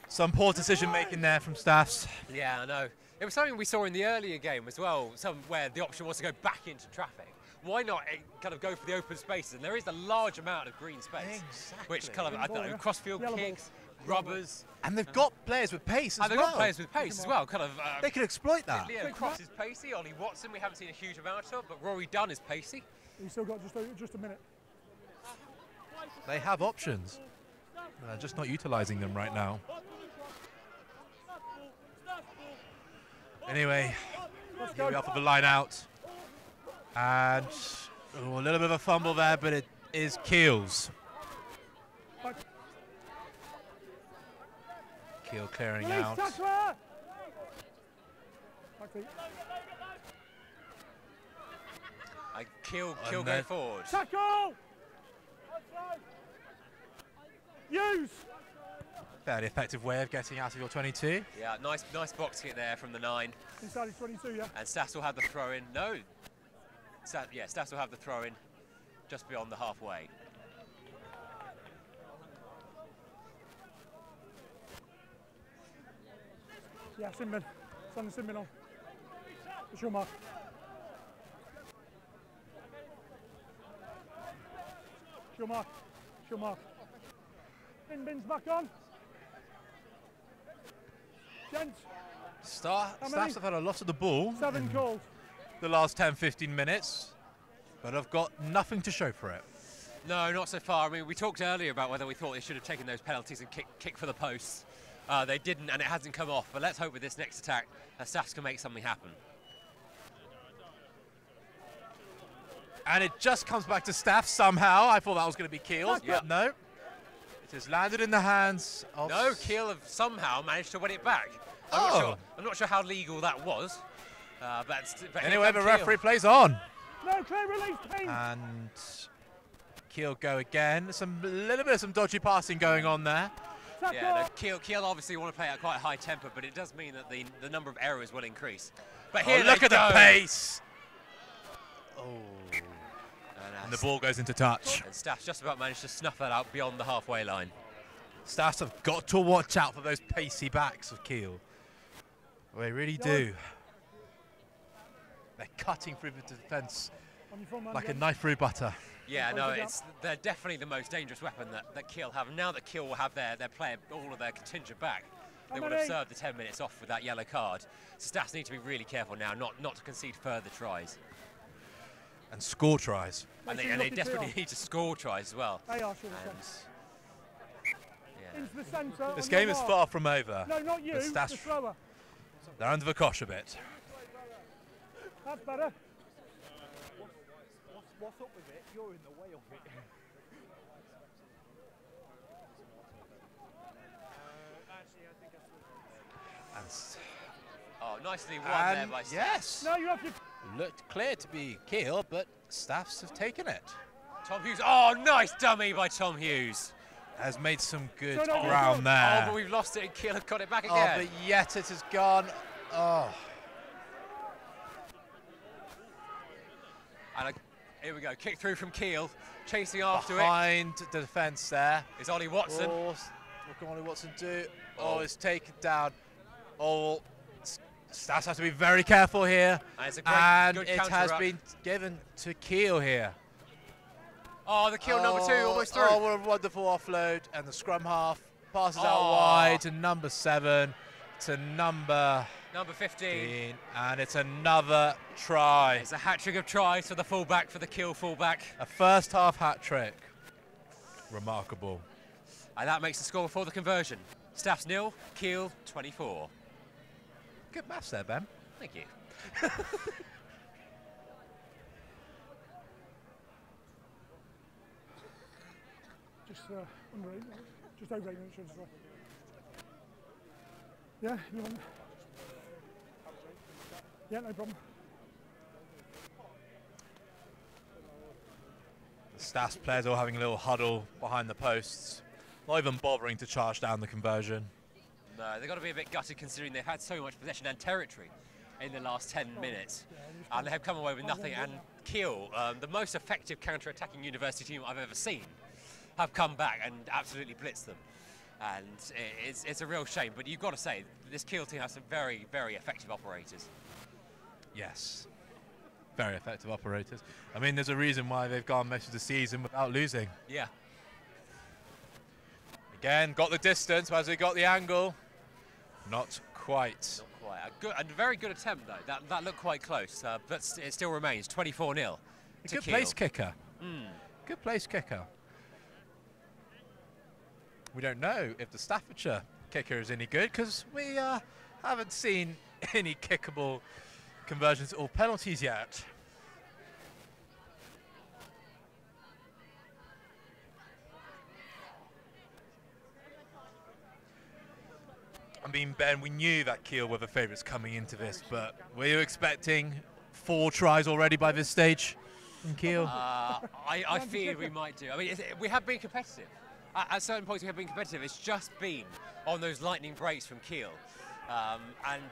Some poor decision making there from Staffs. Yeah, I know. It was something we saw in the earlier game as well, where the option was to go back into traffic. Why not kind of go for the open spaces? And there is a large amount of green space, which kind of, I don't know, crossfield Yellow ball. kicks, rubbers. And they've got players with pace as And they've well. got players with pace as well. Kind of. They can exploit that. Leo Cross is pacey. Ollie Watson, we haven't seen a huge amount of, but Rory Dunn is pacey. He's still got just a minute. They have options. They're just not utilising them right now. Anyway, Let's here go. we are for the line out. And a little bit of a fumble there, but it is Keele's. Back. Keele clearing Release out. tackler. Back feet. Keele And go then- forward. Tackle. Use. Fairly effective way of getting out of your 22. Yeah, nice box hit there from the 9. Inside his 22, yeah. And Staffs will have the throw in. No. Staffs will have the throw in just beyond the halfway. Yeah, Sinbin. Send the Sinbin on. It's your mark. It's your mark. It's your mark. Sinbin's back on. Gents, How many? Staffs have had a lot of the ball 7 calls. the last 10-15 minutes, but have got nothing to show for it. No, not so far. I mean, we talked earlier about whether we thought they should have taken those penalties and kick for the posts. They didn't, and it hasn't come off. But let's hope with this next attack, Staffs can make something happen. And it just comes back to Staffs somehow. I thought that was going to be Keele's, Yeah. but no. It has landed in the hands of... No, Keele have somehow managed to win it back. Oh. I'm not sure how legal that was. But here Anyway, the comes referee plays on. No, clear release, Payne. And Keele go again. A little bit of some dodgy passing going on there. Tackle. Yeah, no, Keele obviously want to play at quite a high tempo, but it does mean that the number of errors will increase. But here Oh, look they at the go. pace. Oh. And And the ball goes into touch. And Staffs just about managed to snuff that out beyond the halfway line. Staffs have got to watch out for those pacey backs of Keele. They really do. They're cutting through the defence On your front man like a again. knife through butter. Yeah, Close no, it down. they're definitely the most dangerous weapon that Keele have. Now that Keele will have their player, all of their contingent back, they would have many? served the 10 minutes off with that yellow card. So Staffs need to be really careful now, not to concede further tries. And score tries. And Make they, sure and you they look at desperately Keele. need to score tries as well. They are, should have And said. yeah. Into the centre. This on your game is mark. far from over. No, not you, The the Staffs, thrower. they're under the cosh a bit. That's better. What's up with it? You're in the way of it. And Oh, nicely won there by Staffs. Yes, No, you have to. looked clear to be Keele, but Staffs have taken it. Tom Hughes, oh, nice dummy by Tom Hughes. Has made some good No, ground Oh, there. but we've lost it and Keele have got it back Oh, again. but yet it has gone. Oh, And here we go, kick through from Keele, chasing after it. behind the defence there. Is Ollie Watson. Oh, what can Ollie Watson do? Oh, it's taken down. Oh, Staffs have to be very careful here. And it's a great, And good it counter has up. been given to Keele here. Oh, the Keele number 2, almost through. Oh, what a wonderful offload. And the scrum half passes out Oh. wide to number 7, to number Number 15. 15. And it's another try. It's a hat-trick of tries for the fullback, for the Keele fullback. A first half hat trick. Remarkable. And that makes the score before the conversion. Staffs 0, Keele 24. Good maths there, Ben. Thank you. Just under 8, just over 8 minutes. Yeah, you want? Yeah, no problem. The Staffs players all having a little huddle behind the posts. Not even bothering to charge down the conversion. No, they've got to be a bit gutted considering they've had so much possession and territory in the last 10 minutes. And they have come away with nothing. And Keele, the most effective counter-attacking university team I've ever seen, have come back and absolutely blitzed them. And it's a real shame. But you've got to say, this Keele team has some very, very effective operators. Yes. Very effective operators. I mean, there's a reason why they've gone most of the season without losing. Yeah. Again, got the distance, but as they got the angle, not quite. Not quite. A very good attempt, though. That looked quite close. But it still remains 24-0 to Good Keele. place kicker. Good place kicker. We don't know if the Staffordshire kicker is any good because we haven't seen any kickable conversions or penalties yet. I mean, Ben, we knew that Keele were the favourites coming into this, but were you expecting 4 tries already by this stage from Keele? I fear we might do. I mean, we have been competitive. At certain points, we have been competitive. It's just been on those lightning breaks from Keele, and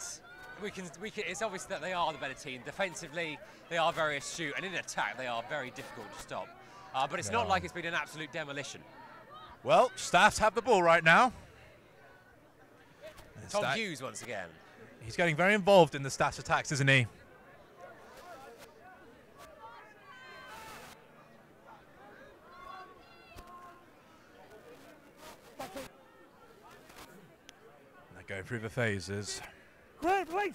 we can. It's obvious that they are the better team. Defensively, they are very astute, and in attack, they are very difficult to stop. But it's not like it's been an absolute demolition. Well, Staffs have the ball right now. Tom Hughes once again. He's getting very involved in the Staffs attacks, isn't he? They're going through the phases. Release.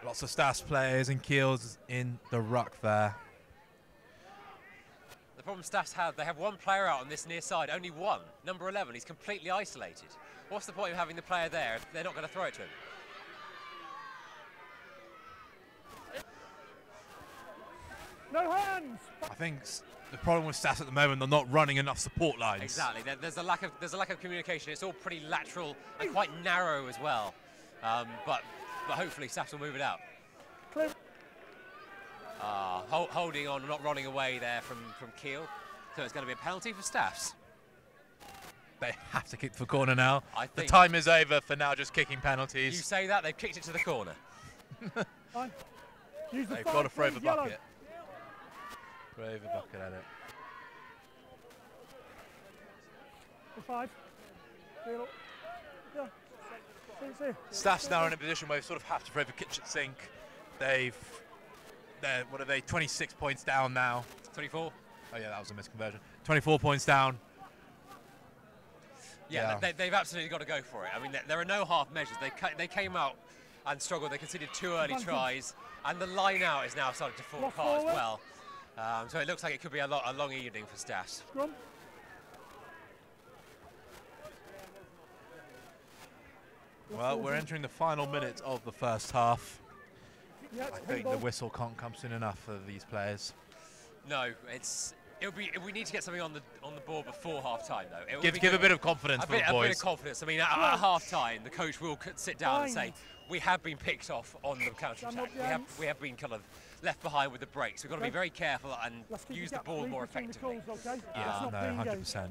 Lots of Staffs players and Keels in the ruck there. The problem Staffs have, they have one player out on this near side, only one, number 11. He's completely isolated. What's the point of having the player there if they're not going to throw it to him? No hands. I think the problem with Staffs at the moment, they're not running enough support lines. Exactly. There's a lack of communication. It's all pretty lateral and quite narrow as well. But hopefully Staffs will move it out. Clear. Holding on, not running away there from Keele. So it's going to be a penalty for Staffs. They have to kick for corner now. I The think time is over for now just kicking you penalties. say that, they've kicked it to the corner. Fine. Use the They've five, got to throw please, the yellow. bucket. Throw the bucket at it. The 5. Zero. Yeah. See. Staffs now are in a position where they sort of have to throw the kitchen sink. They're 26 points down now. 24. Oh yeah, that was a misconversion. 24 points down. Yeah, they've absolutely got to go for it. I mean, there are no half measures. They came out and struggled. They conceded 2 early tries, and the line out is now starting to fall apart as well. So it looks like it could be a long evening for Staffs. Scrum. Well, we're entering the final minutes of the first half. Yeah, I think the whistle can't come soon enough for these players. No, it's We need to get something on the board before half time, though. Give a bit of confidence for the boys. A bit of confidence. I mean, at half time, the coach will sit down and say, we have been picked off on the counter attack. We have been kind of left behind with the breaks. We've got to be very careful and use the ball more effectively. Yeah, no, 100%.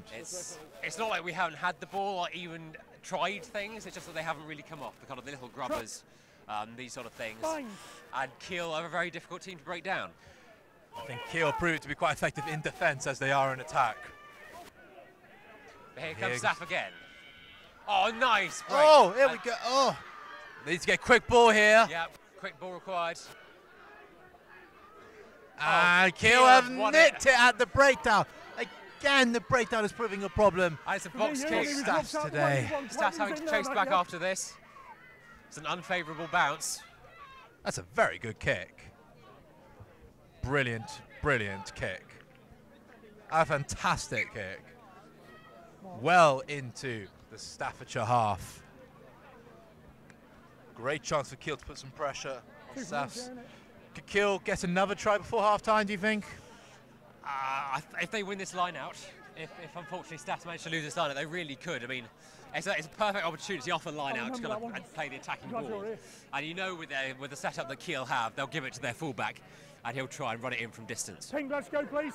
It's not like we haven't had the ball or even tried things. It's just that they haven't really come off. The kind of the little grubbers, these sort of things. And Keele are a very difficult team to break down. I think Keele proved to be quite effective in defence as they are in attack. But here comes Staff again. Oh, nice break. Oh, here we go. Oh, needs to get a quick ball here. Yeah, quick ball required. And Keele have nicked it at the breakdown. Again, the breakdown is proving a problem. And it's a box kick. Staffs today. Staffs having to chase back after this. It's an unfavourable bounce. That's a very good kick. Brilliant, brilliant kick. A fantastic kick. Well into the Staffordshire half. Great chance for Keele to put some pressure on Staffs. Could Keele get another try before half-time, do you think? If they win this line out, if unfortunately Staffs manage to lose this line out, they really could. I mean, it's a perfect opportunity off the line out to kind of and play the attacking ball. And you know with the setup that Keele have, they'll give it to their fullback and he'll try and run it in from distance. Ping, let's go, please.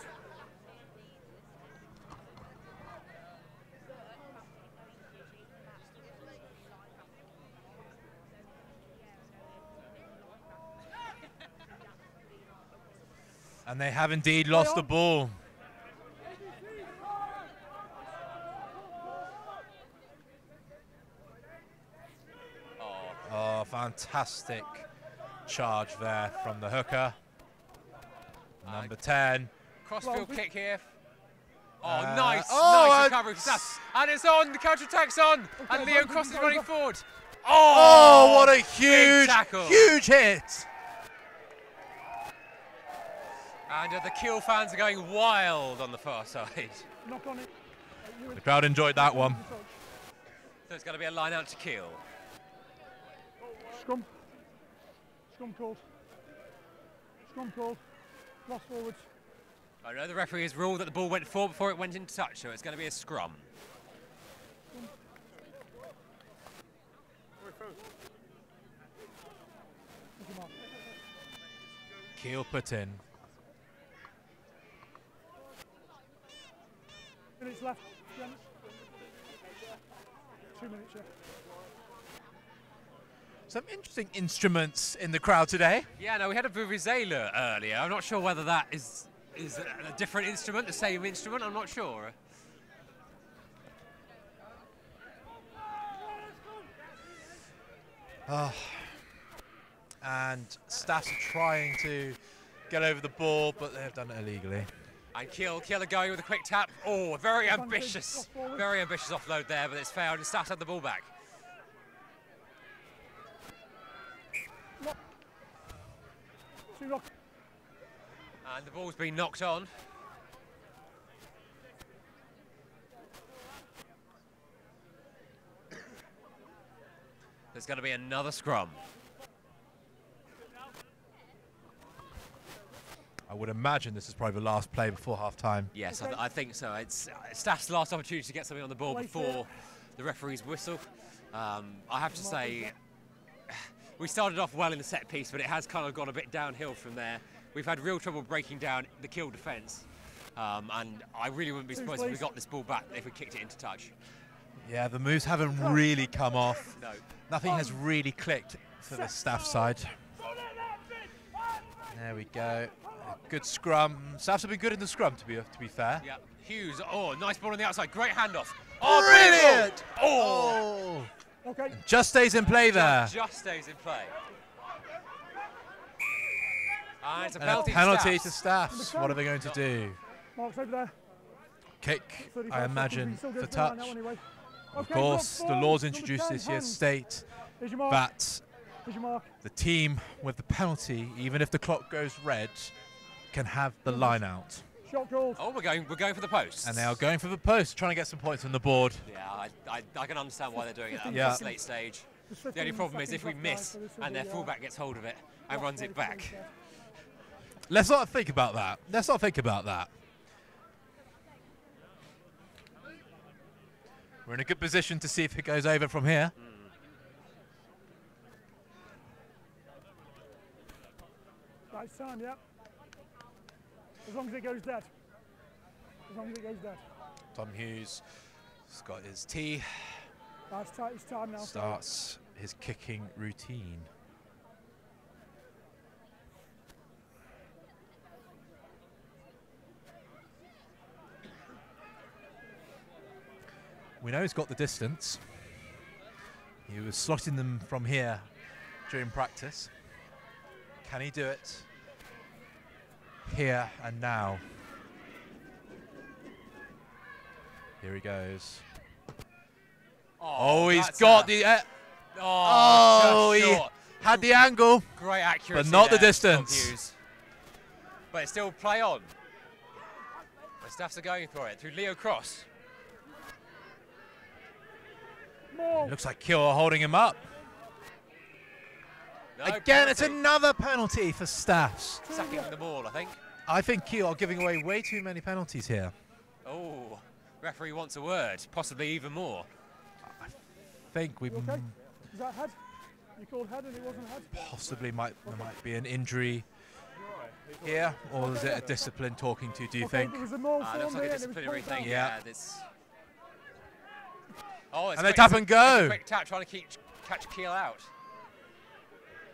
And they have indeed lost the ball. Oh, fantastic charge there from the hooker. Number 10. Crossfield kick here. Oh, nice recovery for Staffs. And it's on, the counter-attack's on. And Leo Cross is running forward. Oh, what a huge hit. And the Keele fans are going wild on the far side. Knock on it. The crowd enjoyed that one. So it's going to be a line out to Keele. Scrum. Scrum called. Scrum called. Cross forwards. I know the referee has ruled that the ball went forward before it went into touch, so it's going to be a scrum. Keele put in. Minutes left, gents. 2 minutes, yeah. Some interesting instruments in the crowd today. Yeah, no, we had a vuvuzela earlier. I'm not sure whether that is a different instrument, the same instrument. I'm not sure. Oh. And Staffs are trying to get over the ball, but they've done it illegally. And Keele are going with a quick tap. Oh, very ambitious offload there, but it's failed and Staffs had the ball back. And the ball's been knocked on. There's going to be another scrum. I would imagine this is probably the last play before half-time. Yes, I think so. It's Staff's last opportunity to get something on the ball before the referee's whistle. I have to say, we started off well in the set piece, but it has kind of gone a bit downhill from there. We've had real trouble breaking down the Keele defence, and I really wouldn't be surprised if we got this ball back if we kicked it into touch. Yeah, the moves haven't really come off. No. Nothing has really clicked for the Staff side. There we go. A good scrum. Staffs have been good in the scrum, to be fair. Yeah, Hughes. Oh, nice ball on the outside. Great handoff. Oh, brilliant! Oh. Okay. Just stays in play there. Just stays in play. And it's a penalty to Staffs. What are they going to do? Mark's over there. Kick, I imagine, for touch. Of course, the laws introduced this year state that the team with the penalty, even if the clock goes red, can have the line out. Oh, we're going for the post. And they are going for the post, trying to get some points on the board. Yeah, I can understand why they're doing it at this late stage. The only problem is if we miss and their fullback gets hold of it and runs it back. Let's not think about that. Let's not think about that. We're in a good position to see if it goes over from here. Nice time, yeah. As long as it goes dead. As long as it goes dead. Tom Hughes has got his tee. That's his time now. Starts his kicking routine. We know he's got the distance. He was slotting them from here during practice. Can he do it here and now? Here he goes. Oh, he's got the... he had the angle. Great accuracy, but not the there, distance. But it's still play on. The Staffs are going for it through Leo Cross. It looks like Keele are holding him up. No, Again, penalty. it's another penalty for Staffs. Sacking the ball, I think. I think Keele are giving away way too many penalties here. Oh, referee wants a word, possibly even more. I think we Okay. Is that head? You called head and it wasn't head? possibly there might be an injury here, or is it a discipline talking to? Do you think? There was a more Looks like a and it was disciplinary pulled thing. down. Yeah. Oh, it's And they quick, tap it's a- and go. it's a quick tap trying to catch Keele out.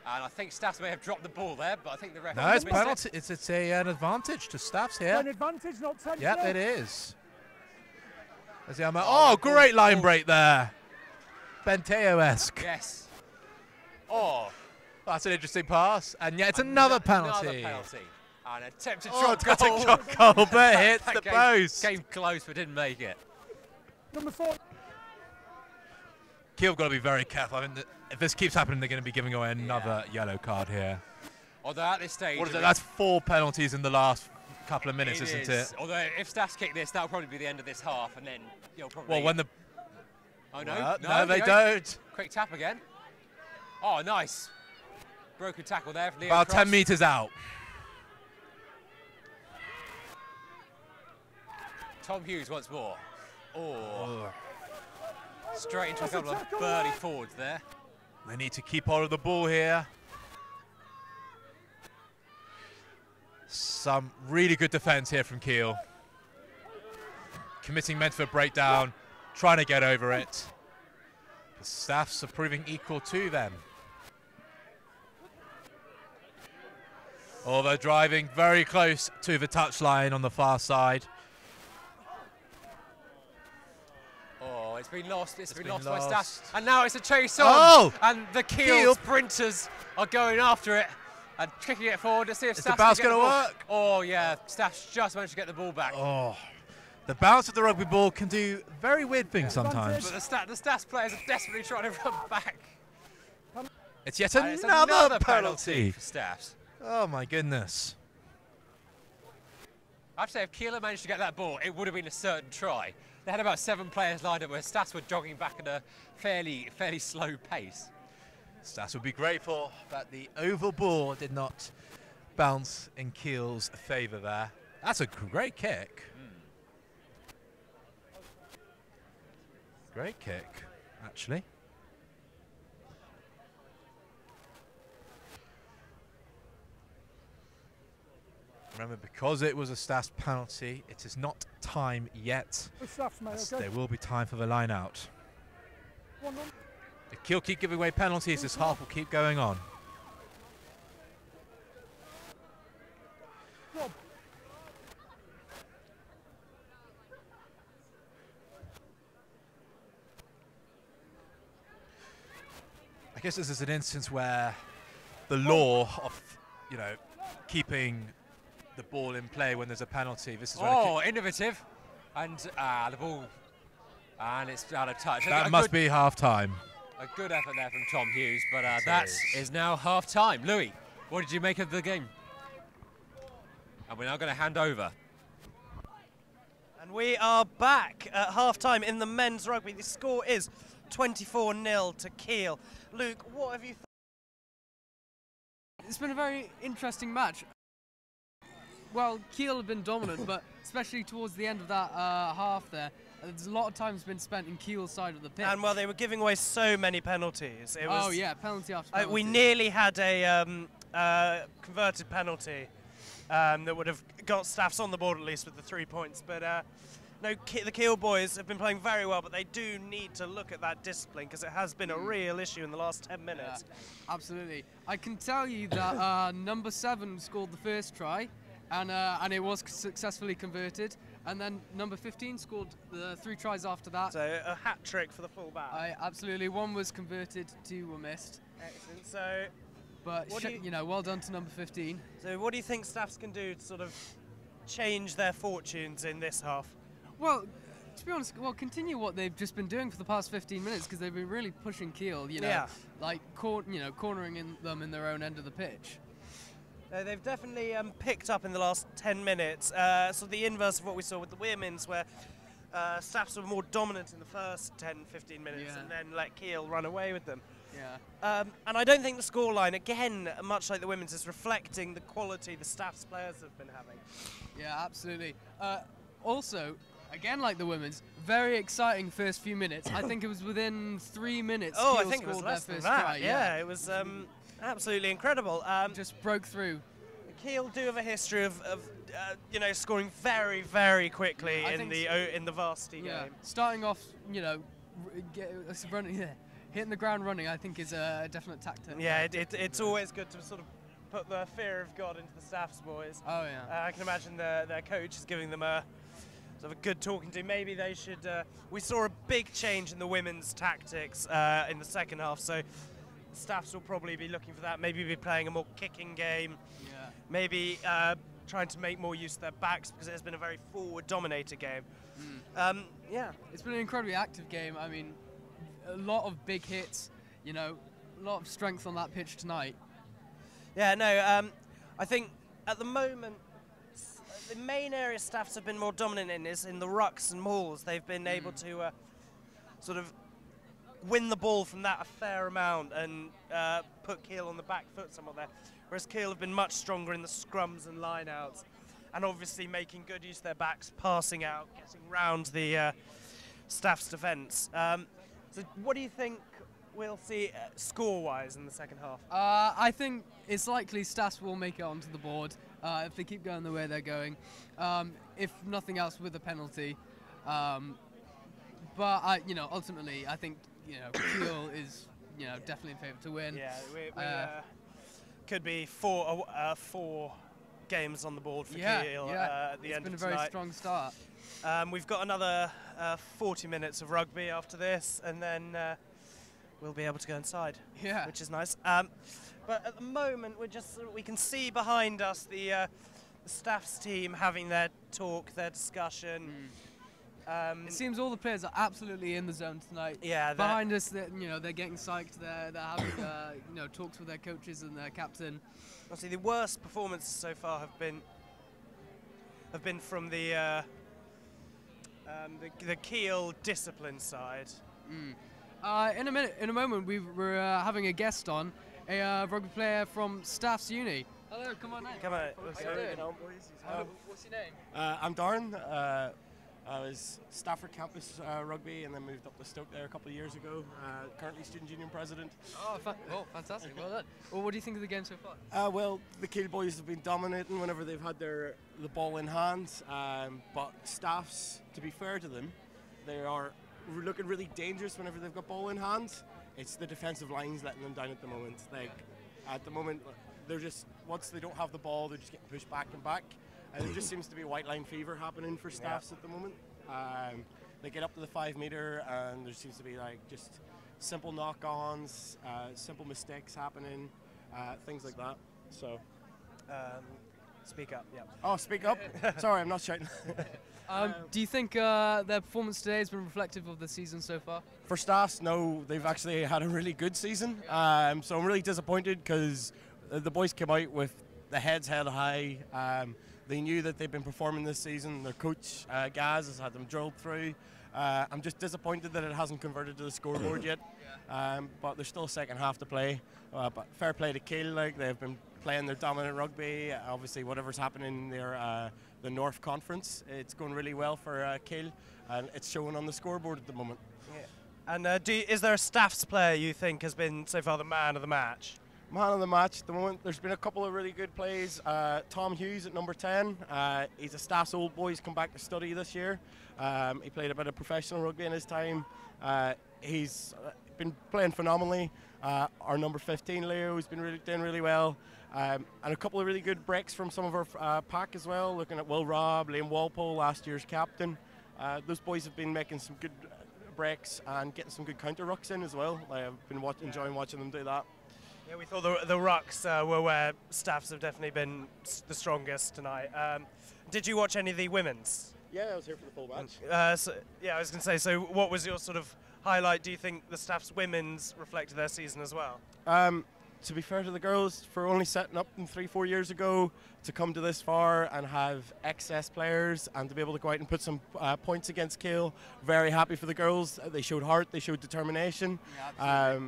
And I think Staffs may have dropped the ball there, but I think the referee No, it's missed penalty. It's an advantage to Staffs here. An advantage, not 10. Yep, it is. There's the oh, great line break there. Benteo-esque. Yes. Oh, That's an interesting pass, and yet it's another penalty. Another penalty. And attempted Oh, shot goal. shot goal, but hits That the post. Came close, but didn't make it. Number 4. Keele got to be very careful. I mean, if this keeps happening, they're going to be giving away another yellow card here. Although at this stage, What is it? That's 4 penalties in the last couple of minutes, isn't it? Although if Staffs kick this, that'll probably be the end of this half, and then you'll probably. Well, when the Oh no! Well, no, no, they don't. Quick tap again. Oh, nice. Broken tackle there for Leo About Cross. 10 metres out. Tom Hughes once more. Oh. Straight into a couple of burly forwards there. They need to keep hold of the ball here. Some really good defence here from Keele. Committing men for a breakdown, trying to get over it. The Staffs are proving equal to them. Oh, they're driving very close to the touchline on the far side. Oh, it's been lost. It's been lost by lost. Staffs. And now it's a chase on. Oh! And the Keele Keele. sprinters are going after it and kicking it forward to see if Is Staffs the bounce can get going to ball. work? Oh, yeah. Staffs just managed to get the ball back. Oh, the bounce of the rugby ball can do very weird things sometimes. But the Staffs players are desperately trying to run back. It's yet And it's another penalty. for Staffs. Oh my goodness. I have to say, if Keele had managed to get that ball, it would have been a certain try. They had about 7 players lined up where Staffs were jogging back at a fairly slow pace. Staffs would be grateful that the oval ball did not bounce in Keele's favour there. That's a great kick. Great kick, actually. Remember, because it was a Staffs penalty, it is not time yet. The Staffs, mate, As okay? there will be time for the line out. 1-1. If Keele keep giving away penalties, this half will keep going on. Rob. I guess this is an instance where the law of, you know, keeping the ball in play when there's a penalty. This is when Oh, innovative. And the ball. And it's out of touch. that must be half time. A good effort there from Tom Hughes, but that is now half time. Louis, what did you make of the game? And we're now going to hand over. And we are back at half-time in the men's rugby. The score is 24-0 to Keele. Luke, what have you It's been a very interesting match. well, Keele have been dominant, but especially towards the end of that half there's a lot of time's been spent in Keele's side of the pitch. And well, they were giving away so many penalties. It was, oh yeah, penalty after penalty. we nearly had a converted penalty that would have got Staffs on the board at least with the 3 points. But no, the Keele boys have been playing very well, but they do need to look at that discipline because it has been a real issue in the last 10 minutes. Yeah, absolutely. I can tell you that number 7 scored the first try, and it was successfully converted. And then number 15 scored the 3 tries after that. So a hat trick for the full-back. Absolutely. 1 was converted, 2 were missed. Excellent. So, but you know, well done to number 15. So what do you think Staffs can do to sort of change their fortunes in this half? Well, to be honest, continue what they've just been doing for the past 15 minutes because they've been really pushing Keele. You know, Yeah. like cornering them in their own end of the pitch. They've definitely picked up in the last 10 minutes. So the inverse of what we saw with the women's, where Staffs were more dominant in the first 10-15 minutes and then let Keele run away with them. Yeah. And I don't think the scoreline, again, much like the women's, is reflecting the quality the Staffs players have been having. Yeah, absolutely. Also, again, like the women's, very exciting first few minutes. I think it was within 3 minutes. Oh, Keele I think it was scored their less than first that. try. Yeah, it was absolutely incredible. Just broke through. Keele do have a history of you know, scoring very, very quickly in the Varsity game. Starting off, you know, hitting the ground running, I think is a definite tactic. Yeah, it's always good to sort of put the fear of God into the Staffs boys. Oh yeah. I can imagine their coach is giving them a sort of a good talking to. Maybe they should. We saw a big change in the women's tactics in the second half, so Staffs will probably be looking for that. Maybe be playing a more kicking game. Yeah. Maybe trying to make more use of their backs because it has been a very forward-dominated game. Yeah. It's been an incredibly active game. I mean, a lot of big hits, you know, a lot of strength on that pitch tonight. Yeah, no, I think at the moment, the main area Staffs have been more dominant in is in the rucks and mauls. They've been able to sort of win the ball from that a fair amount and put Keele on the back foot somewhat there. Whereas Keele have been much stronger in the scrums and line-outs, and obviously making good use of their backs, passing out, getting round the Staffs defence. So what do you think we'll see score-wise in the second half? I think it's likely Staffs will make it onto the board if they keep going the way they're going. If nothing else, with a penalty. But you know, ultimately, I think Keele is definitely in favour to win. Yeah, we could be four games on the board for Keele at the end of tonight. It's been a very strong start. We've got another 40 minutes of rugby after this, and then we'll be able to go inside, which is nice. But at the moment, we can see behind us the Staffs team having their talk, their discussion. It seems all the players are absolutely in the zone tonight. Yeah, behind us, they're getting psyched. They're having talks with their coaches and their captain. Obviously, the worst performances so far have been from the Keele discipline side. In a moment, we're having a guest on, a rugby player from Staffs Uni. Hello, come on in. Come on. What's your name? I'm Darren. I was Stafford campus rugby and then moved up to Stoke there a couple of years ago. Currently student union president. Oh, fantastic. Well done. Well, what do you think of the game so far? Well, the Keele boys have been dominating whenever they've had the ball in hand. But Staffs, to be fair to them, they are looking really dangerous whenever they've got ball in hand. It's the defensive lines letting them down at the moment. Like, at the moment, they're just, once they don't have the ball, they're just getting pushed back and back. And there just seems to be white line fever happening for Staffs at the moment. They get up to the 5 metre and there seems to be like just simple knock-ons, simple mistakes happening, things like that. So, speak up. Yeah. Oh, speak up. Sorry, I'm not shouting. Do you think their performance today has been reflective of the season so far? For Staffs, no, they've actually had a really good season. So I'm really disappointed because the boys came out with the heads held high. They knew that they've been performing this season. Their coach, Gaz, has had them drilled through. I'm just disappointed that it hasn't converted to the scoreboard yet. But there's still a second half to play. But fair play to Keele, like they've been playing their dominant rugby. Obviously, whatever's happening in their the North Conference, it's going really well for Keele, and it's showing on the scoreboard at the moment. Yeah. And is there a Staffs player you think has been so far the man of the match? Man of the match at the moment, there's been a couple of really good plays. Tom Hughes at number 10, he's a Staffs old boy, he's come back to study this year. He played a bit of professional rugby in his time. He's been playing phenomenally. Our number 15, Leo, has been doing really well. And a couple of really good breaks from some of our pack as well, looking at Will Robb, Liam Walpole, last year's captain. Those boys have been making some good breaks and getting some good counter rucks in as well. I've been enjoying watching them do that. Yeah, we thought the rucks were where Staffs have definitely been the strongest tonight. Did you watch any of the women's? Yeah, I was here for the full match. Yeah, I was going to say, so what was your sort of highlight? Do you think the Staffs women's reflected their season as well? To be fair to the girls, for only setting up them 3-4 years ago, to come to this far and have excess players and to be able to go out and put some points against Keele, very happy for the girls. They showed heart, they showed determination. Yeah,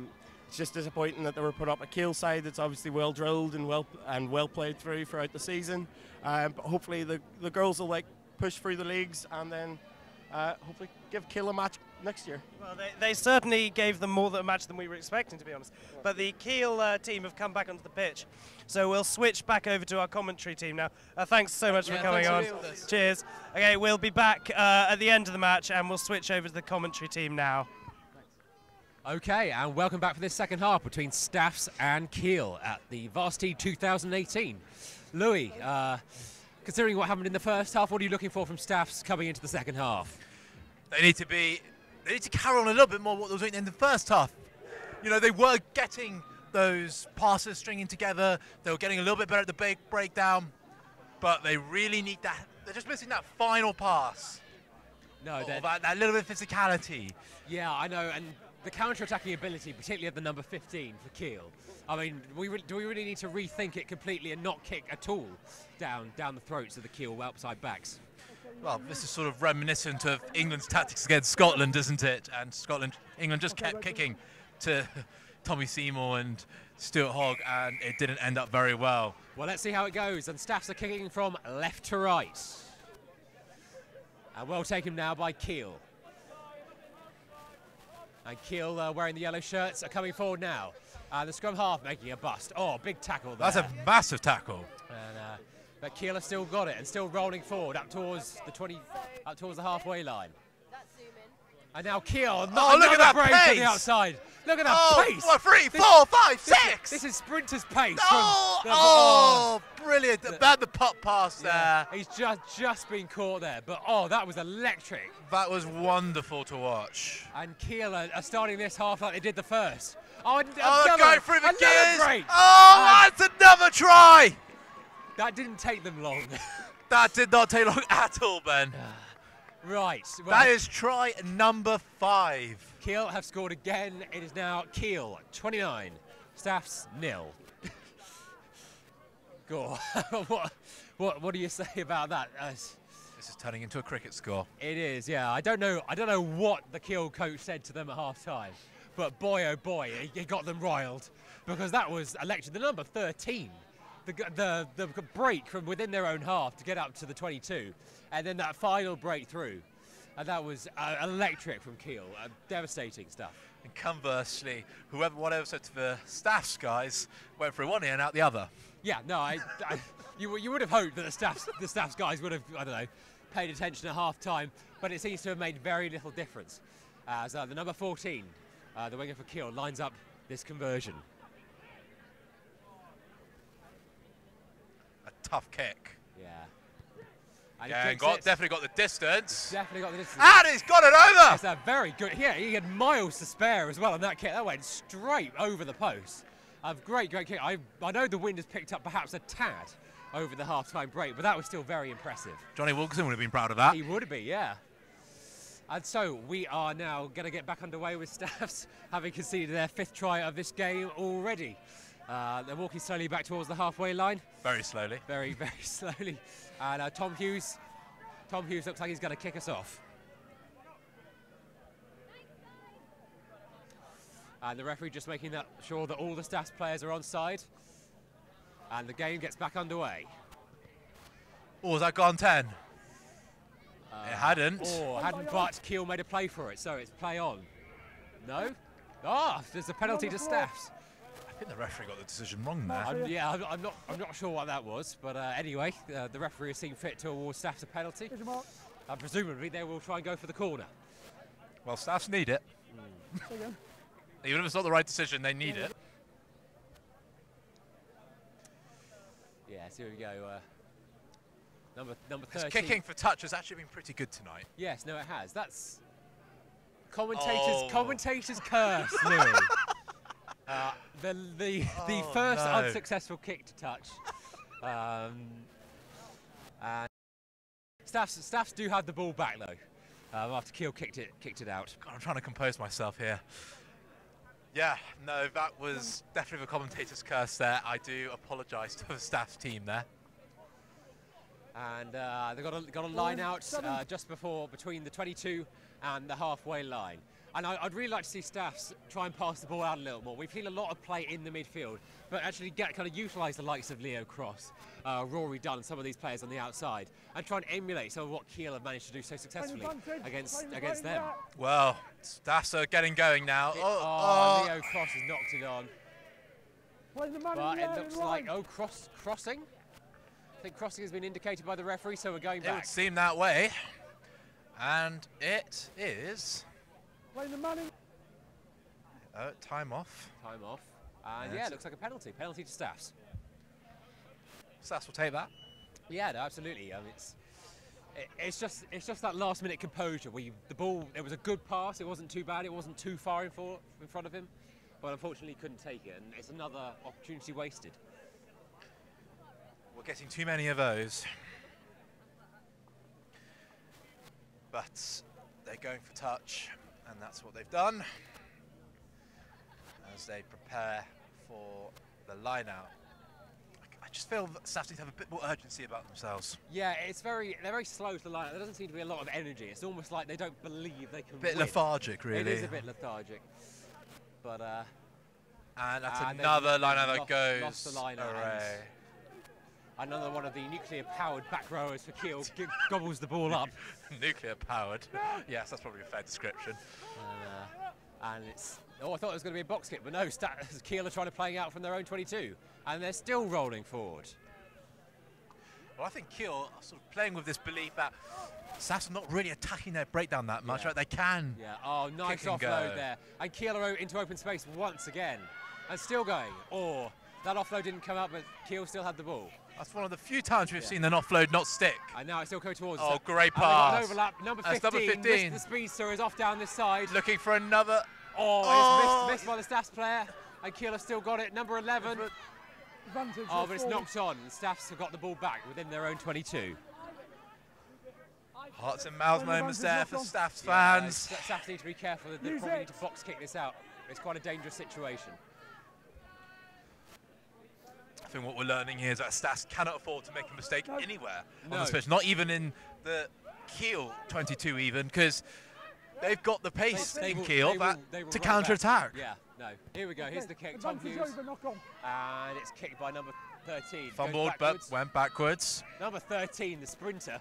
it's just disappointing that they were put up a Keele side that's obviously well drilled and well played throughout the season. But hopefully the girls will push through the leagues and then hopefully give Keele a match next year. Well, they certainly gave them more of a match than we were expecting, to be honest. But the Keele team have come back onto the pitch, so we'll switch back over to our commentary team now. Thanks so much for coming on. Cheers. Okay, we'll be back at the end of the match, and we'll switch over to the commentary team now. Okay, and welcome back for this second half between Staffs and Keele at the Varsity 2018. Louis, considering what happened in the first half, what are you looking for from Staffs coming into the second half? They need to carry on a little bit more what they were doing in the first half. You know, they were getting those passes stringing together. They were getting a little bit better at the breakdown, but they really need that. They're just missing that final pass. No, that little bit of physicality. Yeah, I know, and the counter-attacking ability, particularly at the number 15 for Keele. I mean, do we really need to rethink it completely and not kick at all down the throats of the Keele outside backs? Well, this is sort of reminiscent of England's tactics against Scotland, isn't it? And England just kept kicking to Tommy Seymour and Stuart Hogg, and it didn't end up very well. Well, let's see how it goes. And Staffs are kicking from left to right. And well taken now by Keele. And Keele, wearing the yellow shirts, are coming forward now. The scrum half making a bust. Oh, big tackle there. That's a massive tackle. And, but Keele have still got it and still rolling forward up towards the halfway line. And now Keele, look at that pace to the outside. Look at that pace. 3, 4, 5, 6. This is sprinter's pace. Brilliant. About the pop pass there. He's just been caught there. But that was electric. That was wonderful to watch. And Keele are starting this half like they did the first. They're going through the gears. Break. That's another try. That didn't take them long. That did not take long at all, Ben. Right. Well, that is try number 5. Keele have scored again. It is now Keele 29, Staffs 0. Go on. What do you say about that? This is turning into a cricket score. It is, yeah. I don't know what the Keele coach said to them at half time, but boy oh boy, he got them riled because that was electric. The number 13. The break from within their own half to get up to the 22, and then that final breakthrough, and that was electric from Keele, devastating stuff. And conversely, whatever said to the Staffs guys went through one ear and out the other. Yeah, no, you would have hoped that the Staffs guys would have, I don't know, paid attention at half time, but it seems to have made very little difference. As the number 14, the winger for Keele, lines up this conversion. Tough kick. Yeah. And definitely got the distance. Definitely got the distance. And he's got it over. That's a very good. Yeah, he had miles to spare as well on that kick. That went straight over the post. A great kick. I know the wind has picked up perhaps a tad over the half-time break, but that was still very impressive. Johnny Wilkinson would have been proud of that. He would be, yeah. And so we are now going to get back underway with Staffs, having conceded their 5th try of this game already. They're walking slowly back towards the halfway line. Very slowly. Very, very slowly. And Tom Hughes looks like he's going to kick us off. And the referee just making sure that all the Staffs players are on side. And the game gets back underway. Oh, has that gone 10? It hadn't. Oh, hadn't, but Keele made a play for it, so it's play on. No? Ah, there's a penalty to Staffs. I think the referee got the decision wrong there. I'm not sure what that was, but anyway, the referee has seen fit to award Staffs a penalty. And presumably they will try and go for the corner. Well, Staffs need it. Even if it's not the right decision, they need it. Yeah, so here we go. Number 13. His kicking for touch has actually been pretty good tonight. Yes, no, it has. That's commentators curse, Louis. The first unsuccessful kick to touch. And Staffs do have the ball back though. After Keele kicked it out. God, I'm trying to compose myself here. Yeah, no, that was definitely the commentator's curse there. I do apologise to the Staffs team there. And they got a line out just between the 22 and the halfway line. And I'd really like to see Staffs try and pass the ball out a little more. We've seen a lot of play in the midfield, but actually kind of utilise the likes of Leo Cross, Rory Dunn, some of these players on the outside, and try and emulate some of what Keele have managed to do so successfully against them. Well, Staffs are getting going now. Leo Cross has knocked it on. But it looks like, crossing? I think crossing has been indicated by the referee, so we're going back. It would seem that way. And it is... time off. Time off. And yeah, it looks like a penalty. Penalty to Staffs. Staffs will take that. Yeah, no, absolutely. It's just that last minute composure. The ball, it was a good pass. It wasn't too bad. It wasn't too far in front of him. But unfortunately he couldn't take it. And it's another opportunity wasted. We're getting too many of those. But they're going for touch. And that's what they've done as they prepare for the line out. I just feel that Staffs need to have a bit more urgency about themselves. Yeah, they're very slow to the line out. There doesn't seem to be a lot of energy. It's almost like they don't believe they can win. A bit lethargic, really. It is a bit lethargic. But and that's another line out that goes. Lost the line out. Another one of the nuclear-powered back rowers for Keele gobbles the ball up. Nuclear-powered. Yes, that's probably a fair description. And it's... Oh, I thought it was going to be a box kick, but no, Keele are trying to play out from their own 22. And they're still rolling forward. Well, I think Keele are sort of playing with this belief that Staffs are not really attacking their breakdown that much, right? They can. Yeah, oh, nice offload there. And Keele are into open space once again. And still going. Oh, that offload didn't come out, but Keele still had the ball. That's one of the few times we've seen an offload not stick. And now it's still going towards us. Oh, great pass. Overlap. Number 15, the speedster is off down this side. Looking for another. Oh, it's missed by the Staffs player. And Keele have still got it. Number 11. But it's knocked on. And Staffs have got the ball back within their own 22. Hearts and mouths moments there for Staffs fans. Staffs need to be careful. They probably need to box kick this out. It's quite a dangerous situation. I think what we're learning here is that Staffs cannot afford to make a mistake anywhere on this pitch, not even in the Keele 22 even, because they've got the pace in Keele to counter-attack. Yeah, no. Here we go, here's the kick, Tom Hughes. And it's kicked by number 13. Fumbled, but went backwards. Number 13, the sprinter,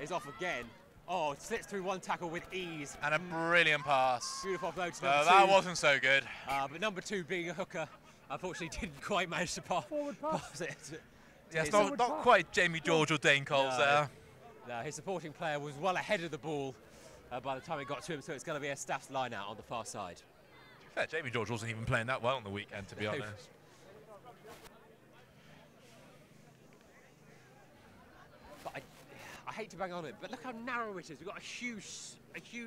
is off again. Oh, it slits through one tackle with ease. And a brilliant pass. Beautiful offload to number 2. That wasn't so good. But number 2 being a hooker, unfortunately didn't quite manage to pass it. Yes, not quite Jamie George or Dane Coles there. No, his supporting player was well ahead of the ball by the time it got to him, so it's going to be a Staffs line out on the far side. To be fair, Jamie George wasn't even playing that well on the weekend, to be honest. But I hate to bang on it, but look how narrow it is. We've got a huge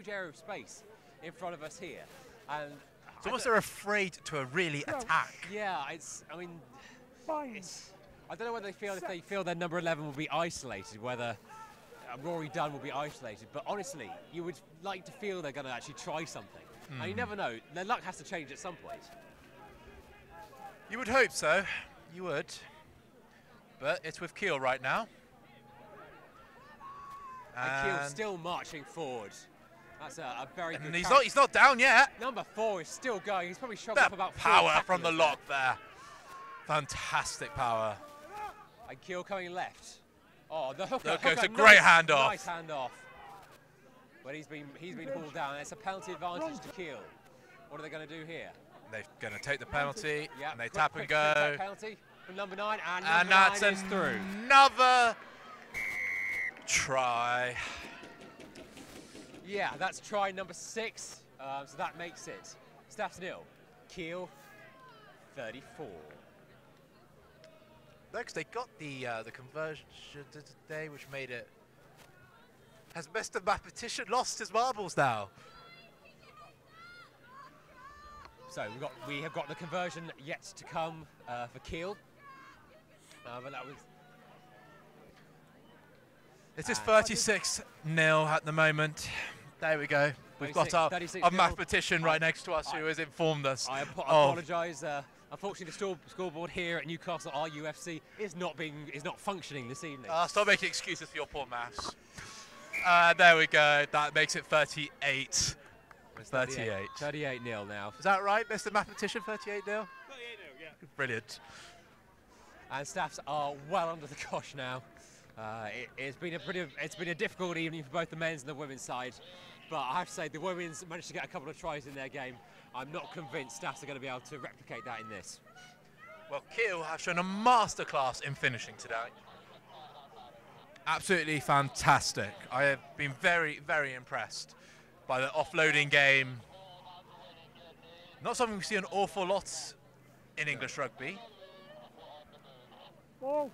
area of space in front of us here. And it's almost they're afraid to really attack. Yeah, I don't know whether they feel their number 11 will be isolated, whether Rory Dunn will be isolated. But honestly, you would like to feel they're going to actually try something. And you never know. Their luck has to change at some point. You would hope so. You would. But it's with Keele right now. And Keele still marching forward. That's a very good. He's not down yet. Number 4 is still going. He's probably shot up about 4 power from the lock there. Fantastic power. And Keele coming left. Oh, the hooker. There goes hooker, a great nice, handoff. Nice handoff. But he's been pulled down. It's a penalty advantage to Keele. What are they going to do here? They're going to take the penalty, Yeah, and they quick, tap quick, and go. quick penalty from number 9, and And number that's 9 is through. another try. Yeah, that's try number 6. So that makes it Staffs 0, Keele 34. Next, they got the conversion today, which made it. Has Mr. Mathematician lost his marbles now? So we have got the conversion yet to come for Keele. But that was. It is 36-0 at the moment. There we go. We've got our 36-0. mathematician right next to us who has informed us. I apologise. Unfortunately, the scoreboard here at Newcastle RUFC is not functioning this evening. Stop making excuses for your poor maths. There we go. That makes it 38. 38. 38-0 now. Is that right, Mr. Mathematician? 38-0? 38-0, yeah. Brilliant. And Staffs are well under the cosh now. It's been a difficult evening for both the men's and the women's side, but I have to say the women's managed to get a couple of tries in their game. I'm not convinced Staffs are going to be able to replicate that in this. Well, Keele have shown a masterclass in finishing today. Absolutely fantastic. I have been very, very impressed by the offloading game. Not something we see an awful lot in English rugby. Ball.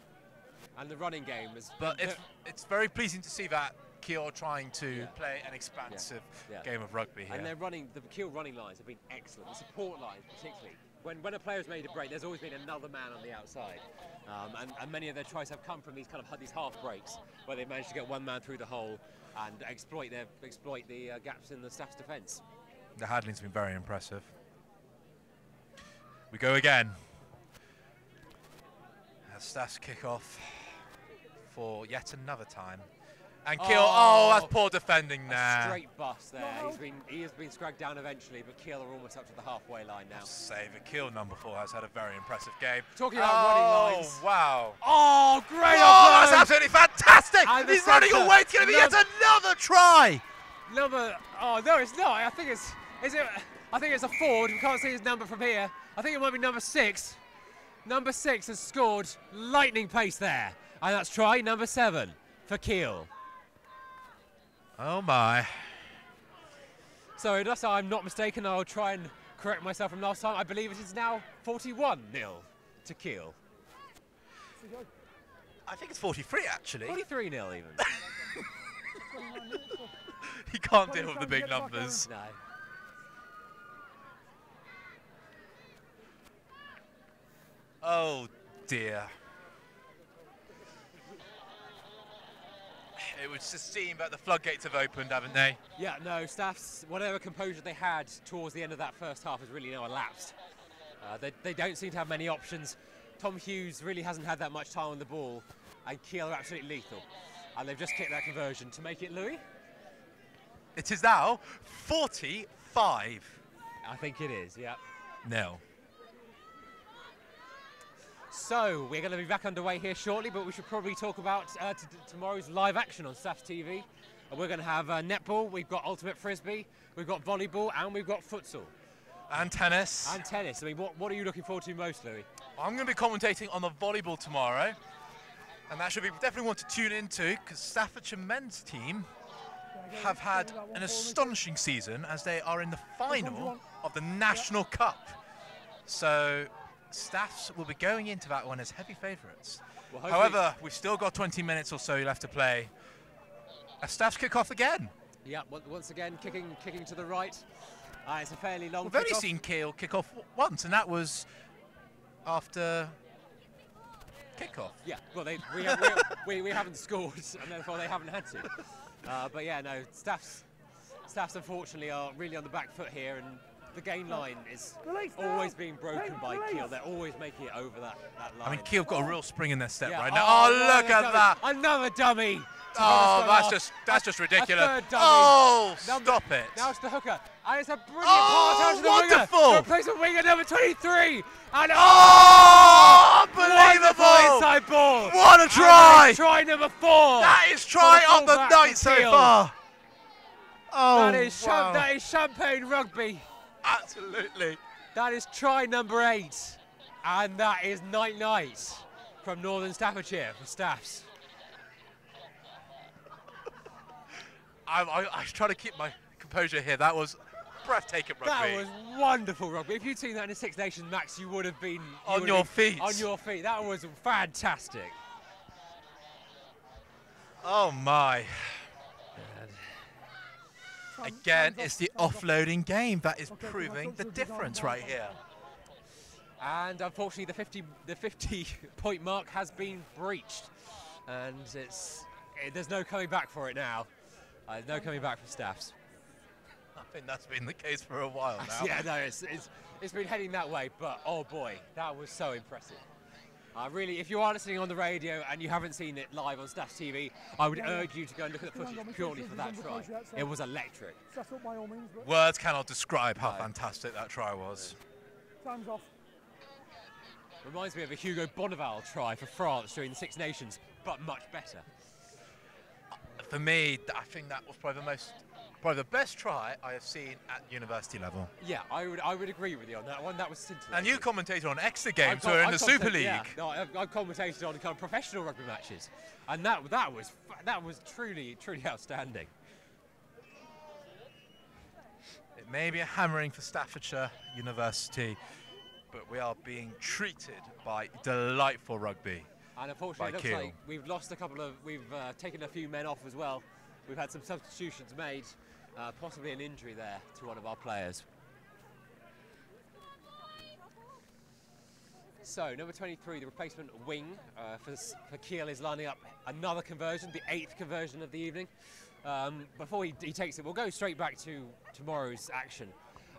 And the running game is. But it's very pleasing to see that Keele are trying to play an expansive game of rugby here. And the Keele running lines have been excellent. The support lines particularly. When a player's made a break, there's always been another man on the outside. And many of their tries have come from these half breaks where they managed to get one man through the hole and exploit the gaps in the Staff's defence. The handling's been very impressive. We go again. Staff's kick-off for yet another time. And Keele, that's poor defending there. Straight bust there. He has been scragged down eventually, but Keele are almost up to the halfway line now. Save it. Keele number 4 has had a very impressive game. Talking about running lines. Oh, wow. Oh, great that's absolutely fantastic. He's running away. It's going to be yet another try. No, it's not. I think it's a Ford. We can't see his number from here. I think it might be number 6. Number 6 has scored lightning pace there. And that's try number 7 for Keele. Oh my. So unless I'm not mistaken, I'll try and correct myself from last time. I believe it is now 41-0 to Keele. I think it's 43 actually. 43-0 even. He can't deal with the big numbers. No. Oh dear. It would just seem that the floodgates have opened, haven't they? Yeah, no, Staffs, whatever composure they had towards the end of that first half has really now elapsed. They don't seem to have many options. Tom Hughes really hasn't had that much time on the ball, and Keele are absolutely lethal. And they've just kicked that conversion to make it, Louis? It is now 45. I think it is, yeah. No. So, we're going to be back underway here shortly, but we should probably talk about tomorrow's live action on Staffs TV. And we're going to have netball, we've got ultimate frisbee, we've got volleyball, and we've got futsal. And tennis. And tennis. I mean, what are you looking forward to most, Louis? I'm going to be commentating on the volleyball tomorrow. And that should be definitely one to tune into, because Staffordshire men's team have had an astonishing season as they are in the final of the National Cup. So Staffs will be going into that one as heavy favourites. Well, however, we've still got 20 minutes or so left to play. A Staffs kick off again. Yeah, once again kicking to the right. It's a fairly long. We've only seen Keele kick off once, and that was after kickoff. Yeah, well, we haven't scored, and therefore they haven't had to. But yeah, no, Staffs unfortunately are really on the back foot here, and the gain line is Release now. always being broken by Release. Keele. They're always making it over that line. I mean, Keele got a real spring in their step Yeah. right now. Oh, look another at that. dummy. Another dummy. Oh, that's just ridiculous. third dummy. Oh, stop it. Now it's the hooker. And it's a brilliant Oh, pass out to the wonderful. winger. To replace the winger number 23. And Oh, unbelievable. wonderful inside ball. What a And try. that is try number 4. That is try For the on the fullback night for so Keele. far. Oh, that is wow. that is champagne rugby. Absolutely. That is try number 8. And that is night from Northern Staffordshire for Staffs. I try to keep my composure here. That was breathtaking rugby. That was wonderful rugby. If you'd seen that in the Six Nations, Max, you would have been On your feet. On your feet. That was fantastic. Oh my. Again, it's the offloading game that is proving the difference right here. And unfortunately, the 50 point mark has been breached, and there's no coming back for it now. There's no coming back for Staffs. I think that's been the case for a while now. Yeah, no, it's been heading that way, but oh boy, that was so impressive. Really, if you are listening on the radio and you haven't seen it live on Staffs TV, I would urge you to go and look at the footage purely for that try. It was electric. Set up by all means, but Words cannot describe how fantastic that try was. time's off. Reminds me of a Hugo Bonneval try for France during the Six Nations, but much better. For me, I think that was probably the best try I have seen at university level. Yeah, I would agree with you on that one. That was scintillating. And you commentated on Exeter games who are in the Super League. Yeah, no, I've commentated on kind of professional rugby matches, and that was truly outstanding. It may be a hammering for Staffordshire University, but we are being treated by delightful rugby. And unfortunately, it looks Keele. like we've lost we've taken a few men off as well. We've had some substitutions made, possibly an injury there to one of our players. So, number 23, the replacement wing for Keele is lining up another conversion, the 8th conversion of the evening. Before he takes it, we'll go straight back to tomorrow's action.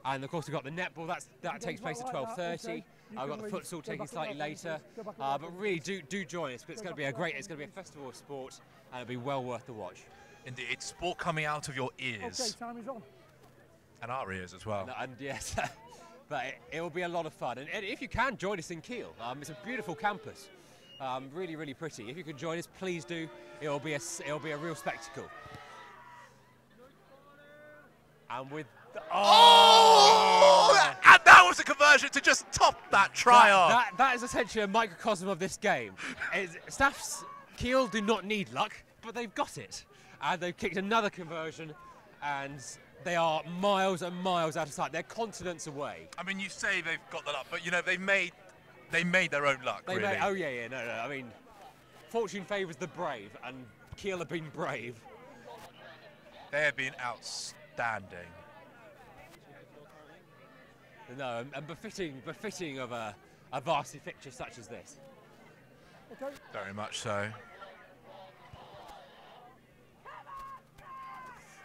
And of course, we've got the netball, that takes place at 12:30. I've got the futsal taking slightly later. But really, do join us, because it's going to be a festival of sport, and it'll be well worth the watch. Indeed, sport coming out of your ears. Okay, time is on. And our ears as well. And yes, but it will be a lot of fun. And if you can, join us in Keele. It's a beautiful campus, really, really pretty. If you can join us, please do. It'll be a real spectacle. And with and that was a conversion to just top that try off. That is essentially a microcosm of this game. Staffs Keele do not need luck, but they've got it. And they've kicked another conversion, and they are miles and miles out of sight. They're continents away. I mean, you say they've got the luck, but you know they made their own luck. They really. no. I mean, fortune favours the brave, and Keele have been brave. They have been outstanding. No, and befitting of a varsity fixture such as this. Okay. Very much so.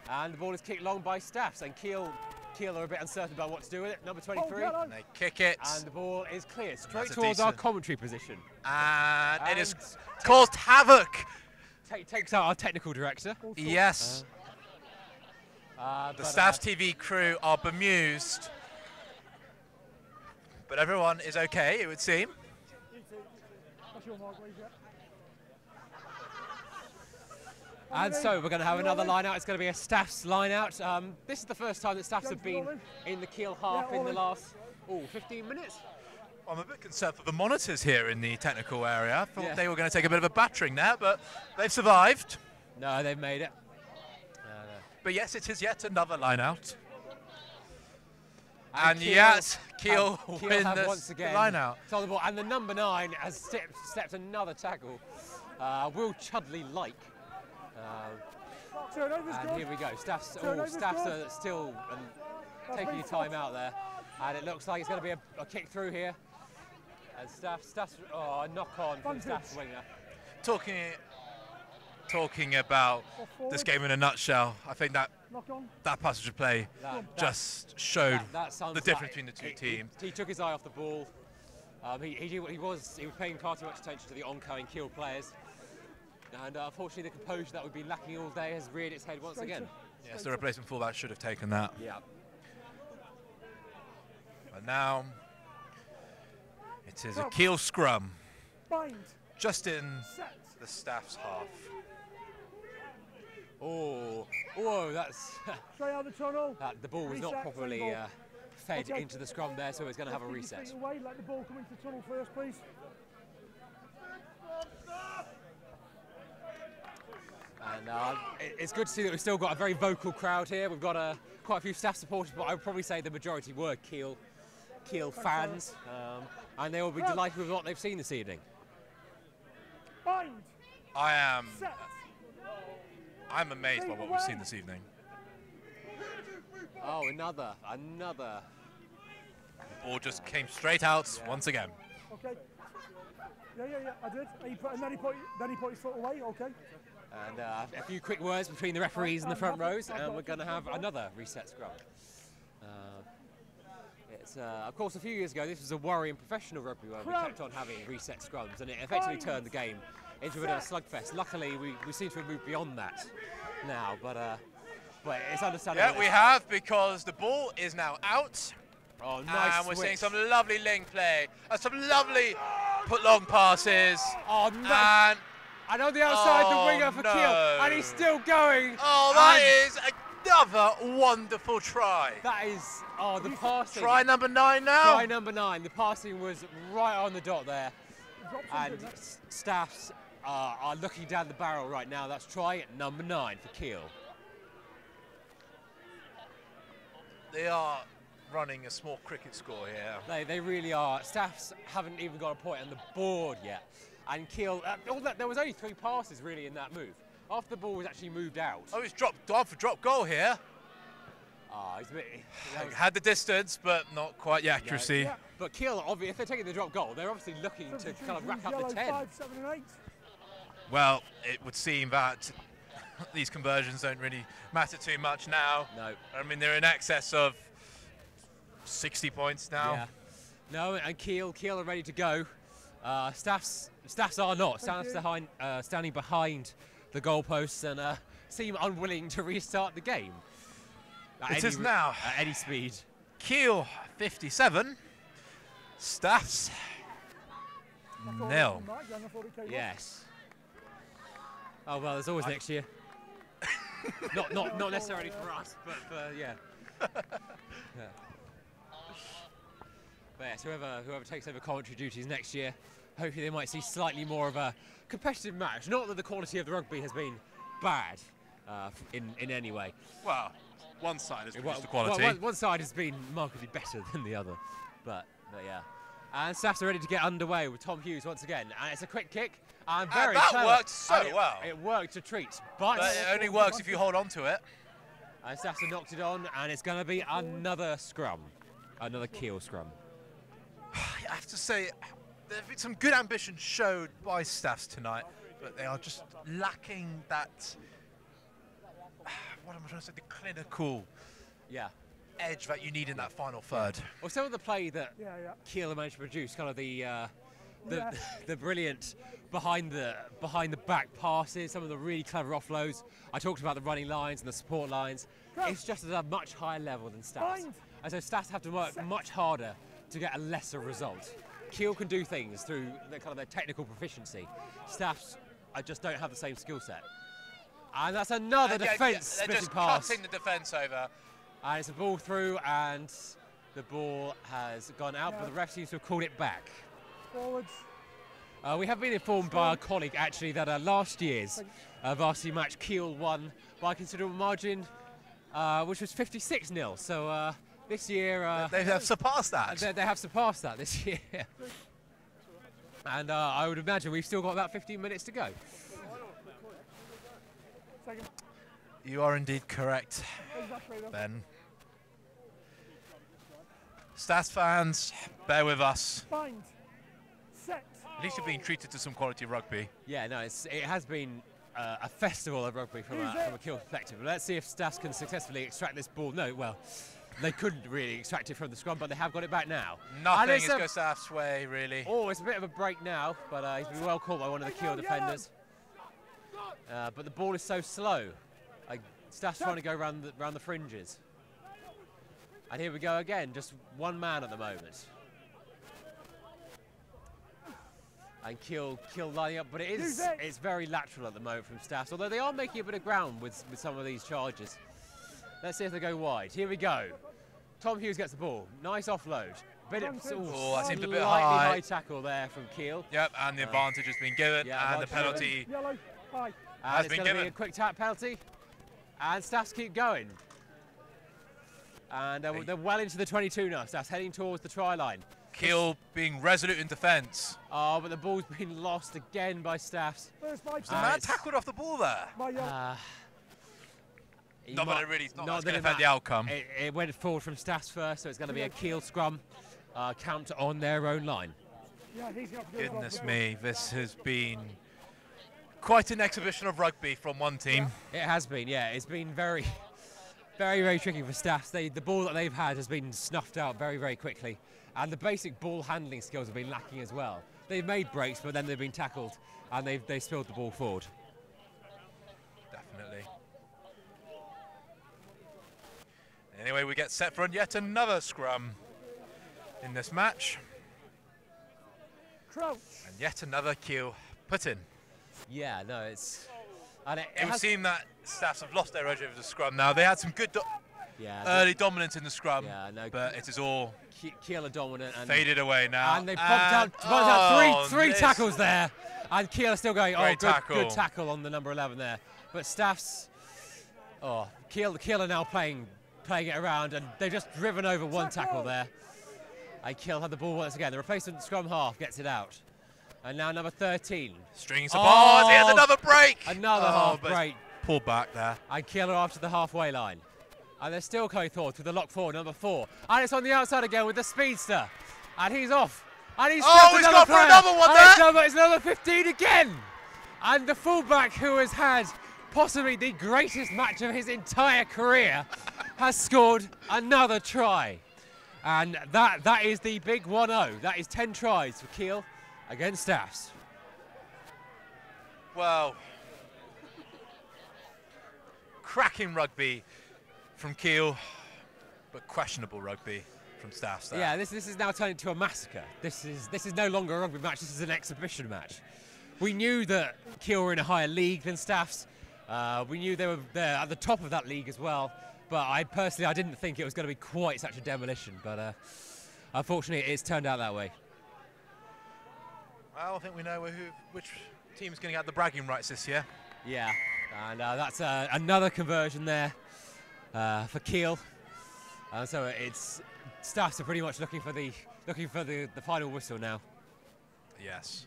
And the ball is kicked long by Staffs, and Keele are a bit uncertain about what to do with it. Number 23. And they kick it. And the ball is clear, straight That's a towards our decent- commentary position. And it has caused havoc. Takes out our technical director. Yes. The Staffs TV crew are bemused. But everyone is okay, it would seem. That's your mark, please, yeah. And so we're going to have another line out. It's going to be a Staffs line out. This is the first time that Staffs have been in the Keele half in the last 15 minutes. I'm a bit concerned for the monitors here in the technical area. I thought they were going to take a bit of a battering there, but they've survived. No, they've made it. But yes, it is yet another line out. And yet, Keele win once again the line out. The ball. And the number 9 has stepped another tackle. Will Chudley-like. And here we go. Staffs are still taking your time out there. And it looks like it's going to be a kick through here. And Staffs, a knock on from Staffs winger. Talking talking about this game in a nutshell. I think that passage of play just showed the difference between the two teams. He took his eye off the ball. He was paying far too much attention to the oncoming Keele players. And unfortunately, the composure that we've been lacking all day has reared its head once again. Yes, the replacement fullback should have taken that. Yeah. But now it is a Keele scrum, just in the staff's half. Oh, whoa, that's... the ball was not properly fed into the scrum there, so it's going to have a reset. Let the ball come into the tunnel first, please. And it's good to see that we've still got a very vocal crowd here. We've got quite a few staff supporters, but I would probably say the majority were Keele fans, and they will be delighted with what they've seen this evening. I'm amazed by what we've seen this evening. Oh, another. The ball just came straight out once again. Okay. Yeah, I did. And then he put his foot away, okay. And a few quick words between the referees in the front rows, and we're going to have another reset scrum. It's, of course, a few years ago, this was a worry in professional rugby where we kept on having reset scrums, and it effectively turned the game into a bit of a slugfest. Luckily, we seem to have moved beyond that now, but it's understandable. Yeah, we have, because the ball is now out. Oh, nice and we're switch. seeing some lovely link play, some lovely put-long passes. Oh, nice. And on the outside, the winger for Keele, and he's still going. Oh, that is another wonderful try. That is, the passing. Try number 9 now. Try number 9. The passing was right on the dot there. And staffs are looking down the barrel right now. That's try number 9 for Keele. They are running a small cricket score here. They really are. Staffs haven't even got a point on the board yet. And Keele, there was only 3 passes really in that move. After the ball was actually moved out. Oh, he's gone for drop goal here. He's a bit... Had the distance, but not quite the accuracy. Yeah. But Keele, obviously, if they're taking the drop goal, they're obviously looking to kind of rack up the 10. 5, 7 and 8. Well, it would seem that these conversions don't really matter too much now. No. I mean, they're in excess of 60 points now. Yeah. No, and Keele are ready to go. Staffs are not. Staffs are standing behind the goalposts and seem unwilling to restart the game. It is now at any speed. Keele 57, Staffs 0. Yes. Oh well, there's always next year. not necessarily for us, but yeah. Yeah. But yes, whoever takes over commentary duties next year, hopefully they might see slightly more of a competitive match. Not that the quality of the rugby has been bad in any way. Well, one side has produced the quality. One side has been markedly better than the other, but yeah. And Staffs are ready to get underway with Tom Hughes once again, and it's a quick kick and very that clever. Worked so well. It worked a treat, but it only works if you hold on to it. And Staffs have knocked it on, and it's going to be another scrum, another Keele scrum. I have to say, there have been some good ambition showed by Staffs tonight, but they are just lacking that. What am I trying to say? The clinical edge that you need in that final third. Well, some of the play that Keele managed to produce, kind of the brilliant behind the back passes, some of the really clever offloads. I talked about the running lines and the support lines. It's just at a much higher level than Staffs. And so Staffs have to work much harder to get a lesser result. Keele can do things through their technical proficiency. Staffs just don't have the same skill set. And that's another defence they're just pass. cutting the defence over. And it's a ball through, and the ball has gone out, but the ref seems to have called it back. Forwards. We have been informed by our colleague, actually, that last year's varsity match, Keele won by a considerable margin, which was 56-0. So this year... they have surpassed that. They have surpassed that this year. And I would imagine we've still got about 15 minutes to go. You are indeed correct, Ben. Staffs fans, bear with us. Set. At least you're being treated to some quality rugby. Yeah, no, it has been a festival of rugby from a Keele perspective. Let's see if Staffs can successfully extract this ball. No, well, they couldn't really extract it from the scrum, but they have got it back now. Nothing is going Staffs' way, really. Oh, it's a bit of a break now, but he's been well caught by one of the Keele defenders. But the ball is so slow. Staffs trying to go around the fringes. And here we go again, just one man at the moment. And Keele lining up, but it's very lateral at the moment from Staffs, although they are making a bit of ground with some of these charges. Let's see if they go wide. Here we go. Tom Hughes gets the ball. Nice offload. That seemed a bit high tackle there from Keele. Yep, and the advantage has been given, and the penalty has been given. Be a quick tap penalty, and Staffs keep going. And they're well into the 22 now. Staffs heading towards the try line. Keele being resolute in defence. Oh, but the ball's been lost again by Staffs. Was the man tackled off the ball there? Not going to affect the outcome. It went forward from Staffs first, so it's going to be a Keele scrum count on their own line. Goodness me, this has been quite an exhibition of rugby from one team. It has been, yeah. It's been very, very tricky for Staffs. The ball that they've had has been snuffed out very, very quickly. And the basic ball handling skills have been lacking as well. They've made breaks, but then they've been tackled and they've spilled the ball forward. Definitely. Anyway, we get set for yet another scrum in this match. Crouch. And yet another Keele put in. Yeah, no, it's... It would seem that Staffs have lost their edge over the scrum now. They had some good early dominance in the scrum, but it is all Keele are dominant and faded away now. And they pumped out three tackles there, and Keele are still going. Good tackle on the number 11 there. But Staffs, Keele are now playing it around, and they've just driven over one tackle there. And Keele had the ball once again. The replacement scrum half gets it out, and now number 13 strings apart. He has another break. Another half break. Pulled back there. And Keele are after the halfway line. And they're still going forward with the lock forward, number 4. And it's on the outside again with the speedster. And he's off. And he's gone for another one there. It's number 15 again. And the fullback, who has had possibly the greatest match of his entire career, has scored another try. And that is the big 1-0. That is 10 tries for Keele against Staffs. Well, cracking rugby from Keele, but questionable rugby from Staffs there. Yeah, this is now turning into a massacre. This is no longer a rugby match, this is an exhibition match. We knew that Keele were in a higher league than Staffs. We knew they were there at the top of that league as well. But I didn't think it was going to be quite such a demolition. But unfortunately, it's turned out that way. Well, I think we know which team's going to get the bragging rights this year. Yeah, and that's another conversion there for Keele. So it's Staffs are pretty much looking for the final whistle now. Yes.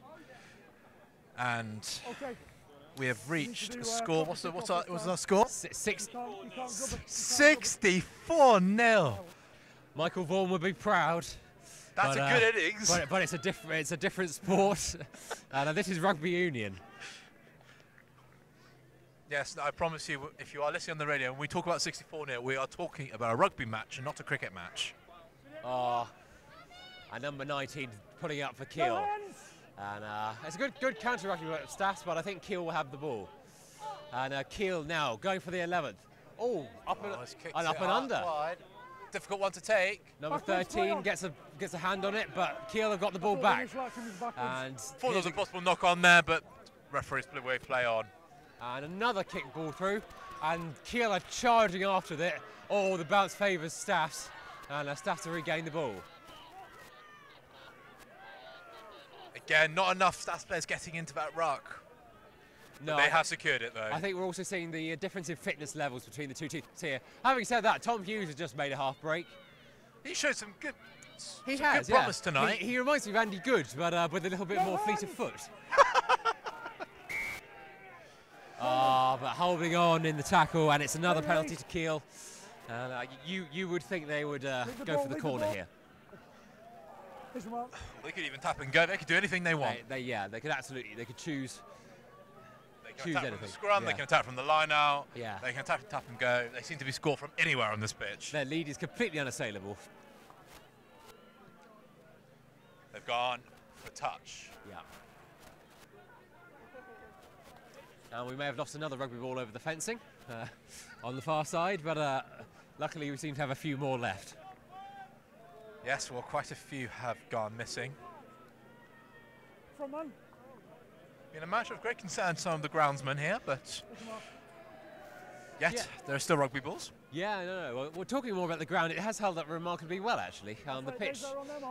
And we have reached a score. What's our score? 64-0. Michael Vaughan would be proud. That's a good innings. But it's a different sport, and this is rugby union. Yes, I promise you, if you are listening on the radio, when we talk about 64-0, we are talking about a rugby match and not a cricket match. And number 19 putting up for Keele. And it's a good counter rugby Staffs, but I think Keele will have the ball. And Keele now going for the 11th. Up and under. Wide. Difficult one to take. Number 13 gets a hand on it, but Keele have got the ball back. And thought there was a possible knock on there, but referees blew away play on. And another kick ball through, and Keele are charging after it. The bounce favours Staffs, and Staffs have regained the ball. Again, not enough Staffs players getting into that ruck. No, they have secured it though. I think we're also seeing the difference in fitness levels between the two teams here. Having said that, Tom Hughes has just made a half break. He showed some good, good promise tonight. He reminds me of Andy Good, but with a little bit more fleet of foot. But holding on in the tackle, and it's another penalty to Keele. You would think they would go for the corner here. They could even tap and go. They could do anything they want. They could absolutely. They could choose. They choose attack anything. from the scrum, Yeah. they can attack from the line out, Yeah. they can attack and tap and go. They seem to be scored from anywhere on this pitch. Their lead is completely unassailable. They've gone for touch. Yeah. And we may have lost another rugby ball over the fencing on the far side, but luckily we seem to have a few more left. Yes, well, quite a few have gone missing. Front man. Been a matter of great concern to some of the groundsmen here, but yet there are still rugby balls. Yeah, no. Well, we're talking more about the ground. It has held up remarkably well, actually. The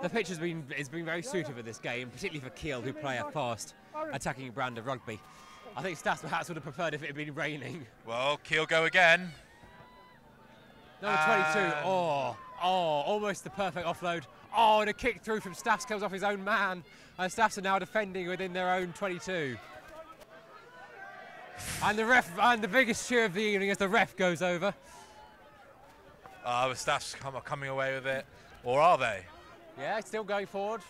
pitch has been very suited for this game, particularly for Keele, who play a fast, attacking brand of rugby. I think Stats perhaps would have preferred if it had been raining. Well, Keele go again. Number 22. Oh, almost the perfect offload. Oh, and a kick through from Staffs comes off his own man. And Staffs are now defending within their own 22. And the ref, and the biggest cheer of the evening as the ref goes over. The Staffs are coming away with it, or are they? Yeah, still going forward.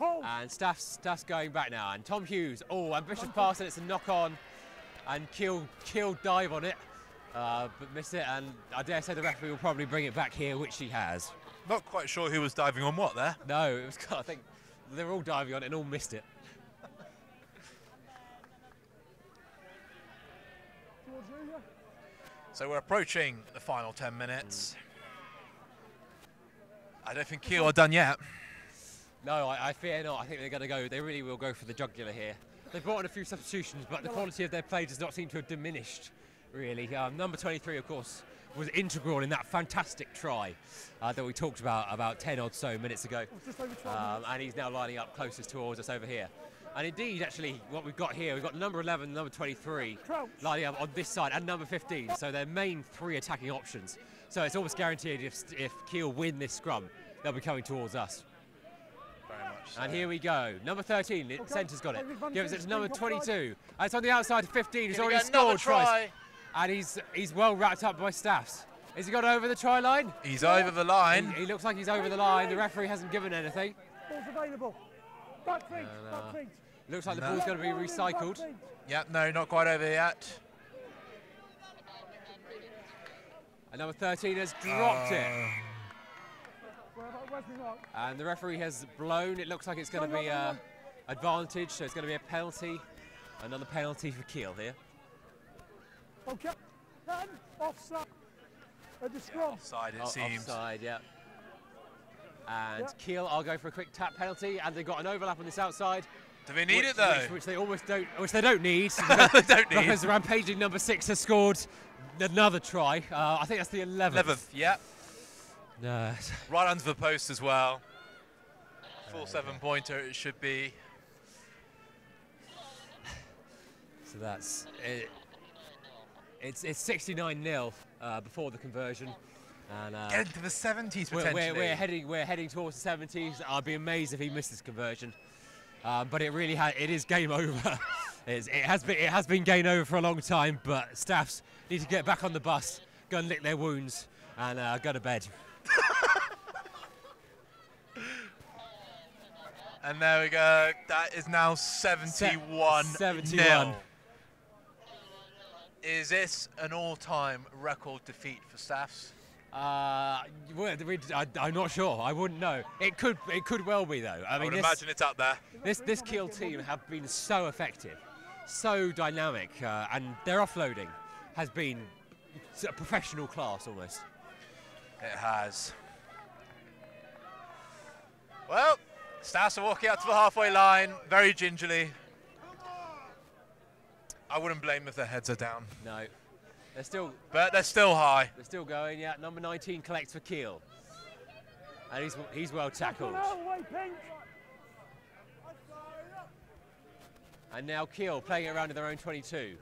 And Staffs going back now. And Tom Hughes, ambitious pass, and it's a knock on. And Keele dive on it, but miss it. And I dare say the referee will probably bring it back here, which he has. Not quite sure who was diving on what there. No, it was. I think they were all diving on it and all missed it. So we're approaching the final 10 minutes. I don't think Keele are done yet. No, I fear not. I think they're going to go. They really will go for the jugular here. They've brought in a few substitutions, but the quality of their play does not seem to have diminished, really. Number 23, of course, was integral in that fantastic try that we talked about 10 or so minutes ago. And he's now lining up closest towards us over here. And indeed, actually, what we've got here, we've got number 11, number 23 lining up on this side, and number 15. So their main three attacking options. So it's almost guaranteed if Keele win this scrum, they'll be coming towards us. Very much so. And here we go. Number 13, centre's got it. Gives it to number 22. And it's on the outside of 15. He's already scored twice. And he's well wrapped up by Staffs. Has he got over the try line? He's over the line. He looks like he's over the line. The referee hasn't given anything. Ball's available. Back feet, back feet. Looks like the ball's going to be recycled. Yep, no, not quite over yet. And number 13 has dropped it. Where's my mark? And the referee has blown. It looks like it's going to be advantage, so it's going to be a penalty. Another penalty for Keele here. Okay. Then offside. At the scrum. Offside, it seems. Offside, yeah. And Keele, I'll go for a quick tap penalty, and they've got an overlap on this outside. Do they need it though? Which they almost don't. Which they don't need. They don't need. Because rampaging number 6 has scored another try. I think that's the 11th. 11th, yep. No. Right under the post as well. Full 7-pointer it should be. So that's it. It's 69-0 before the conversion. And get into the 70s potentially. We're heading towards the 70s. I'd be amazed if he misses conversion. But it really it is game over. it has been game over for a long time. But Staffs need to get back on the bus, go and lick their wounds, and go to bed. And there we go. That is now 71. 71. Is this an all-time record defeat for Staffs? I'm not sure. I wouldn't know. It could well be though. I would imagine it's up there. This Keele team have been so effective, so dynamic, and their offloading has been a professional class almost. It has. Well, Staffs are walking out to the halfway line very gingerly. I wouldn't blame them if their heads are down. No. But they're still high. They're still going, yeah. Number 19 collects for Keele. And he's well tackled. And now Keele playing it around in their own 22.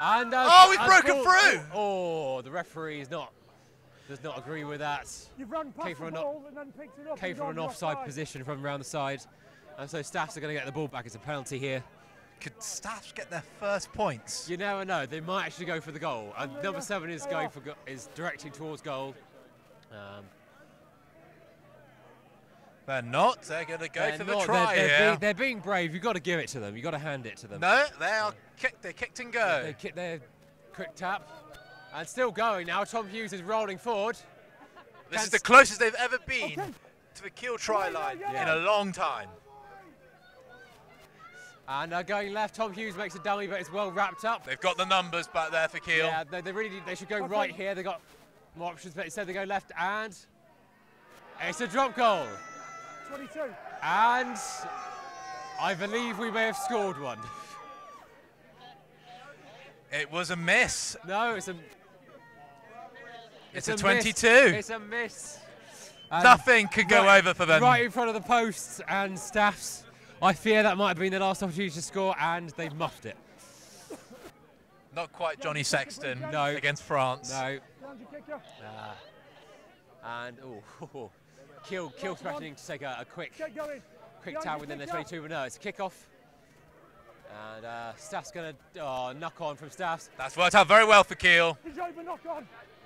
And we've broken through! Oh, the referee does not agree with that. You've run past the ball and then picked it up. Came from an offside position from around the side. And so Staffs are going to get the ball back. It's a penalty here. Could Staffs get their first points? You never know. They might actually go for the goal. And number 7 is going is directing towards goal. They're not. They're going to go They're for the not. try they're, here. they're being brave. You've got to give it to them. You've got to hand it to them. No, they kicked and go. They kick their quick tap. And still going now. Tom Hughes is rolling forward. This is the closest they've ever been to the Keele try line in a long time. And going left, Tom Hughes makes a dummy, but it's well wrapped up. They've got the numbers back there for Keele. Yeah, they should go right here. They've got more options, but instead they go left, and it's a drop goal. 22. And I believe we may have scored one. It was a miss. No, It's a 22. Miss. It's a miss. And Nothing could go over for them. Right in front of the posts and Staffs. I fear that might have been their last opportunity to score, and they muffed it. Not quite Johnny Sexton No. against France. No. And Keele threatening to take a quick tap within the 22, but no, it's a kickoff. And Staff's going to knock on from Staffs. That's worked out very well for Keele.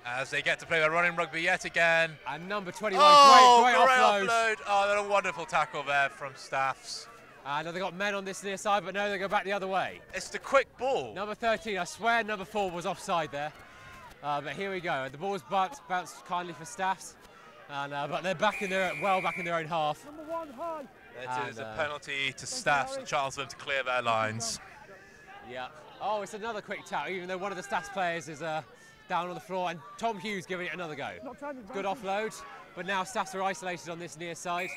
As they get to play their running rugby yet again. And number 21, great offload. Oh, they're a wonderful tackle there from Staffs. And they've got men on this near side, but no, they go back the other way. It's the quick ball. Number 13, I swear number 4 was offside there. But here we go. The ball's bounced kindly for Staffs. And, but they're back in their own half. Number 1 high. It is a penalty to Staffs, a chance for them to clear their lines. Yeah. Oh, it's another quick tap, even though one of the Staffs players is down on the floor, and Tom Hughes giving it another go. Good offload, but now Staffs are isolated on this near side.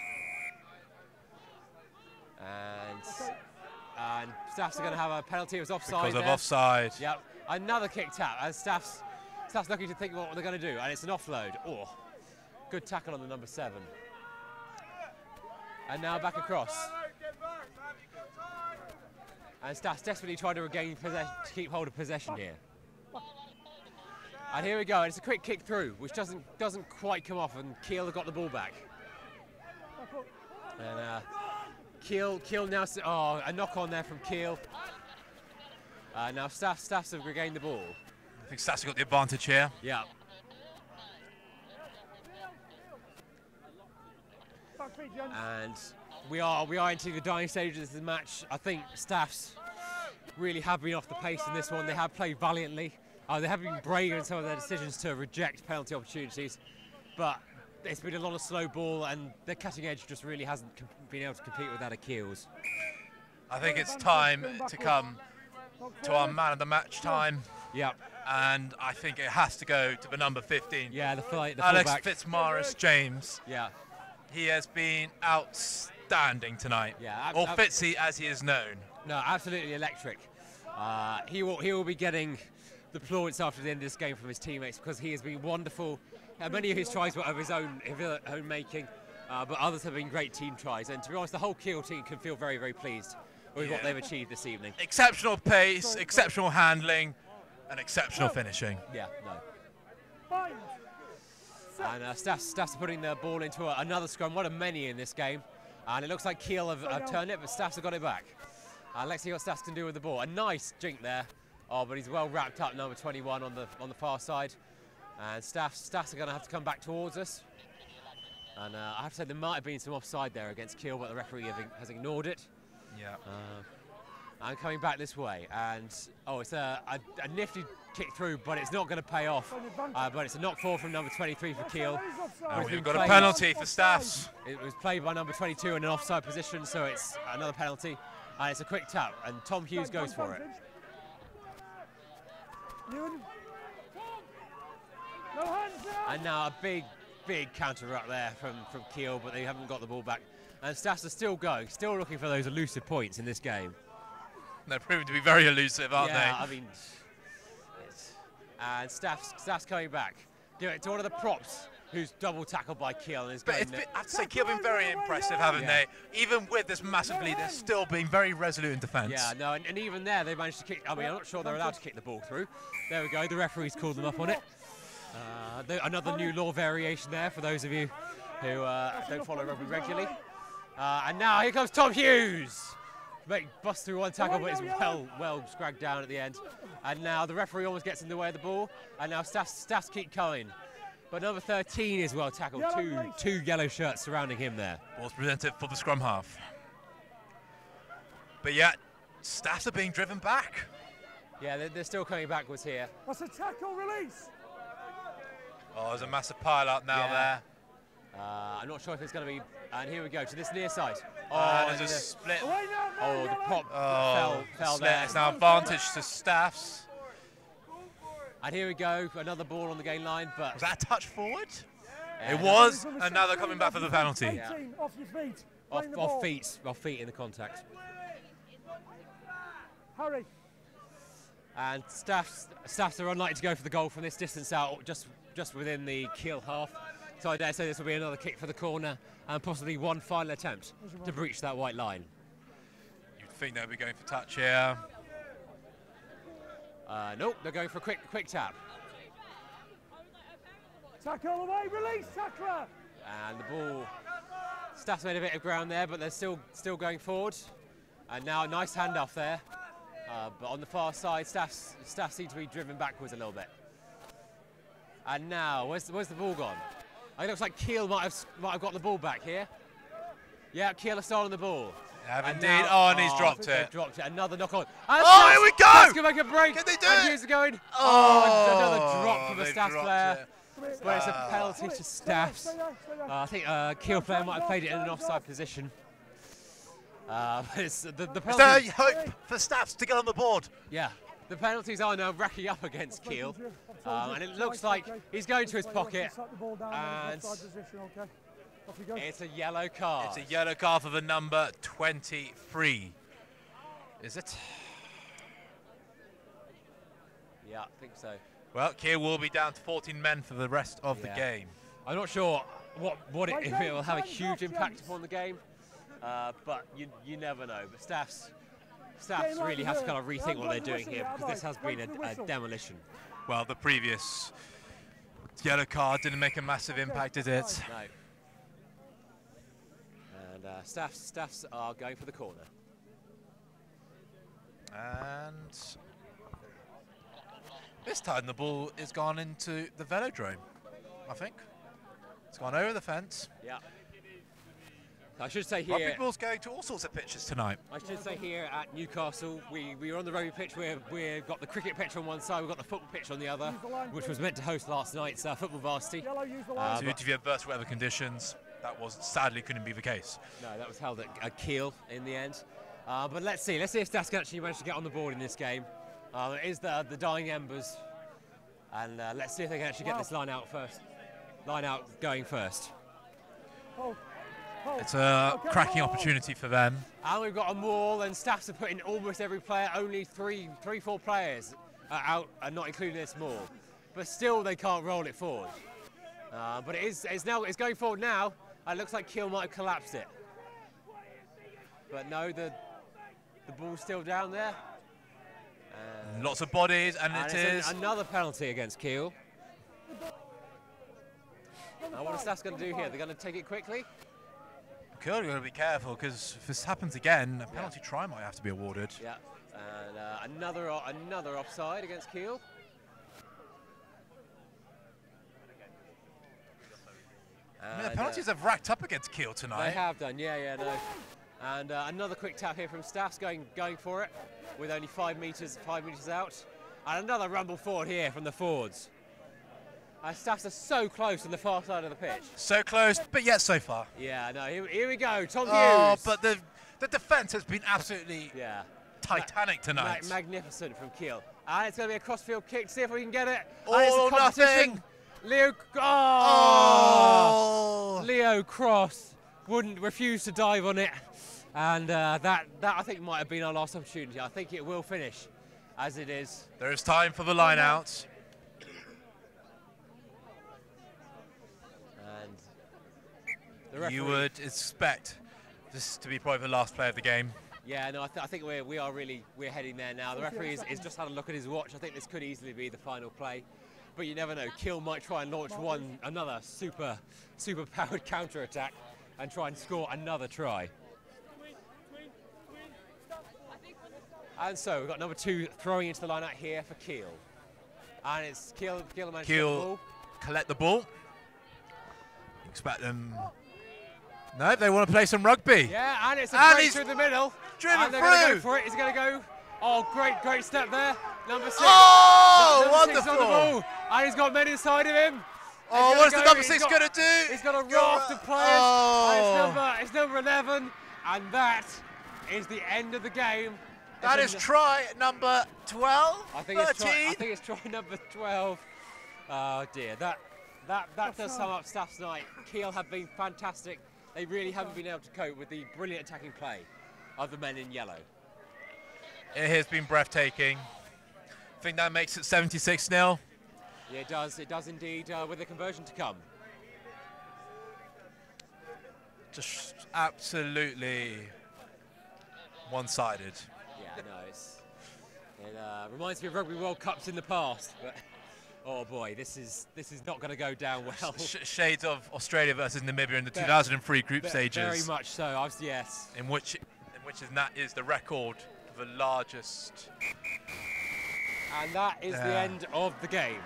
And Staffs are going to have a penalty. It was offside. Because of offside. Yep. Another kick tap, and Staffs looking to think what they're going to do, and it's an offload. Oh, good tackle on the number 7. And now back across. And Staffs desperately trying to regain possession, to keep hold of possession here. And here we go. And it's a quick kick through, which doesn't quite come off, and Keele have got the ball back. And Keele now. Oh, a knock on there from Keele. Now Staffs have regained the ball. I think Staffs have got the advantage here. Yeah. And we are into the dying stages of the match. I think Staffs really have been off the pace in this one. They have played valiantly. They have been brave in some of their decisions to reject penalty opportunities, but it's been a lot of slow ball, and their cutting edge just really hasn't been able to compete with that of Keele's. I think it's time to come to our man of the match time. Yeah. And I think it has to go to the number 15. Yeah, the Alex fullback. Fitzmaurice James. Yeah. He has been outstanding tonight. Yeah. Or Fitzy as he is known. No, absolutely electric. He will be getting the plaudits after the end of this game from his teammates, because he has been wonderful. Many of his tries were of his own making, but others have been great team tries. And to be honest, the whole Keele team can feel very, very pleased with what they've achieved this evening. Exceptional pace, exceptional handling, and exceptional finishing. Yeah, no. And Staffs are putting the ball into another scrum, one of many in this game. And it looks like Keele have turned it, but Staffs have got it back. Let's see what Staffs can do with the ball. A nice jink there. Oh, but he's well wrapped up, number 21 on the far side. And Staffs are going to have to come back towards us. And I have to say there might have been some offside there against Keele, but the referee has ignored it. Yeah. And coming back this way, and it's a nifty kick through, but it's not going to pay off. But it's a knock forward from number 23 for Keele. We've got a penalty for Staffs. It was played by number 22 in an offside position, so it's another penalty. And it's a quick tap, and Tom Hughes goes for it. And now a big counter up there from Keele, but they haven't got the ball back. And Staffs are still going, still looking for those elusive points in this game. They're proving to be very elusive, aren't they? Yeah, I mean, and Staffs coming back. It's one of the props who's double tackled by Keele. And I have to say, Keele have been very impressive, haven't they? Even with this massive lead, they're still being very resolute in defence. Yeah, no, and even there they managed to kick. I mean, I'm not sure they're allowed to kick the ball through. There we go. The referee's called them up on it. Another new law variation there for those of you who don't follow rugby regularly. And now here comes Tom Hughes. Bust through one tackle, but it's well scragged down at the end. And now the referee almost gets in the way of the ball. And now Staffs keep coming. But number 13 is well tackled. Two yellow shirts surrounding him there. Ball's presented for the scrum half. But yet, Staffs are being driven back. Yeah, they're still coming backwards here. That's a tackle release. Oh, there's a massive pile up now there. I'm not sure if it's going to be. And here we go to this near side. Oh, there's a split. Oh, the pop fell there. It's now advantage to Staffs. And here we go, another ball on the gain line. But was that a touch forward? It was, and now they're coming back for the penalty. 18, off your feet. Off feet in the contact. Hurry. And Staffs are unlikely to go for the goal from this distance out, just within the Keele half. So I dare say this will be another kick for the corner and possibly one final attempt to breach that white line. You'd think they'll be going for touch here. Nope, they're going for a quick tap. Tackle away, release, tackler. And the ball, Staffs made a bit of ground there, but they're still going forward. And now a nice handoff there. But on the far side, Staffs seem to be driven backwards a little bit. And now, where's the ball gone? It looks like Keele might have got the ball back here. Yeah, Keele are stolen the ball. Yeah, indeed. And he's dropped it. Dropped it. Another knock on. And here we go! Staffs can make a break. Can they do and it? Here's going. Another drop from a Staffs player. It. But it's a penalty to Staffs. I think Keele player might have played it in an offside position. It's the penalty. Is there hope for Staffs to get on the board? Yeah. The penalties are now racking up against Keele, and it looks like he's going to his pocket, and it's a yellow card. It's a yellow card for the number 23. Is it? Yeah, I think so. Well, Keele will be down to 14 men for the rest of the game. I'm not sure if it will have a huge impact upon the game, but you never know. But Staffs really have to kind of rethink what they're doing here, because this has been a demolition. Well, the previous yellow card didn't make a massive impact, did it? No. And Staffs are going for the corner. And this time the ball is gone into the velodrome, I think. It's gone over the fence. Yeah. I should say here, Rugby ball's going to all sorts of pitches tonight. I should say here at Newcastle, we were on the rugby pitch where we've got the cricket pitch on one side, we've got the football pitch on the other, which was meant to host last night's football varsity. Due to the adverse weather conditions, that sadly couldn't be the case. No, that was held at Keele in the end. But let's see if Staffs can actually manage to get on the board in this game. It is the dying embers, and let's see if they can actually get this line out going first. It's a cracking opportunity for them. And we've got a maul, and Staffs are putting almost every player, only three, 4 players out, and not including this maul. But still, they can't roll it forward. But it's going forward now. It looks like Keele might have collapsed it. But no, the ball's still down there. Lots of bodies, and it is another penalty against Keele. Now, what are Staffs going to do here? They're going to take it quickly. Keele are going to be careful, because if this happens again, a penalty try might have to be awarded. Yeah, and another offside against Keele. The penalties have racked up against Keele tonight. They have done, yeah, no. And another quick tap here from Staffs, going for it, with only 5 meters out. And another rumble forward here from the forwards. Staffs are so close on the far side of the pitch. So close, but yet so far. Yeah, no, here we go, Tom Hughes. Oh, but the defence has been absolutely titanic tonight. Magnificent from Keele. And it's going to be a cross-field kick, see if we can get it. Oh, nothing. Leo Cross wouldn't refuse to dive on it. And that I think might have been our last opportunity. I think it will finish as it is. There is time for the line out. You would expect this to be probably the last play of the game. Yeah, no, I think we're heading there now. The referee has just had a look at his watch. I think this could easily be the final play, but you never know. Keele might try and launch another super powered counter attack and try and score another try. And so we've got number 2 throwing into the line out here for Keele, and it's Keele managed to get the ball. collect the ball. Expect them. No, they want to play some rugby. Yeah, and it's a And break he's through the middle. driven and they're going to through. go for it. He's going to go. Oh, great step there. Number 6. Oh, Number 6 on the wonderful. ball. And he's got men inside of him. Oh, what is the number 6 going to do? He's got a raft of players. Oh. And it's number 11. And that is the end of the game. That is try number 12, I think it's try number 12. Oh dear, that does sum up Staff's night. Keele have been fantastic. They really haven't been able to cope with the brilliant attacking play of the men in yellow. It has been breathtaking. I think that makes it 76-0. Yeah, it does indeed, with a conversion to come. Just absolutely one-sided. Yeah, no, it reminds me of Rugby World Cups in the past, but oh boy, this is not going to go down well. Shades of Australia versus Namibia in the 2003 group stages. Very much so. Yes. In which that is the record for the largest. And that is the end of the game.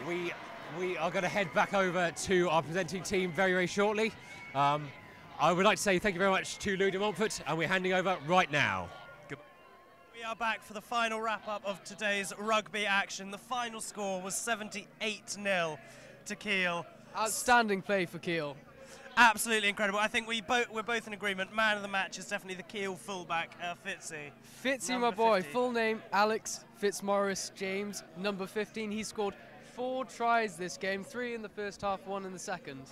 We are going to head back over to our presenting team very, very shortly. I would like to say thank you very much to Lou de Montfort, and we're handing over right now. We are back for the final wrap-up of today's rugby action. The final score was 78-0 to Keele. Outstanding play for Keele. Absolutely incredible. I think we're both in agreement. Man of the match is definitely the Keele fullback, Fitzy. Fitzy, my boy. Full name, Alex Fitzmaurice James, number 15. He scored 4 tries this game, 3 in the first half, 1 in the second.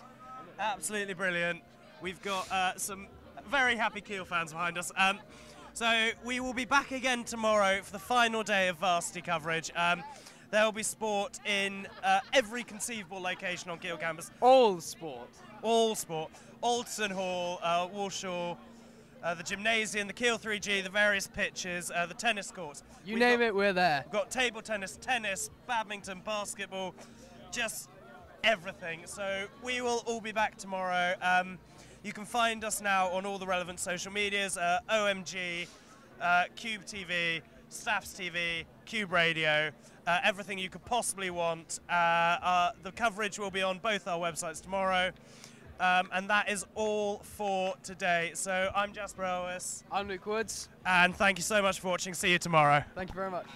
Absolutely brilliant. We've got some very happy Keele fans behind us. So we will be back again tomorrow for the final day of Varsity coverage. There will be sport in every conceivable location on Keele campus. All sport. All sport. Alderson Hall, Walshaw, the gymnasium, the Keele 3G, the various pitches, the tennis courts. You name it, we're there. We've got table tennis, badminton, basketball, just everything. So we will all be back tomorrow. You can find us now on all the relevant social medias, OMG, KUBE TV, Staffs TV, KUBE Radio, everything you could possibly want. The coverage will be on both our websites tomorrow. And that is all for today. So I'm Jasper Ellis. I'm Luke Woods. And thank you so much for watching. See you tomorrow. Thank you very much.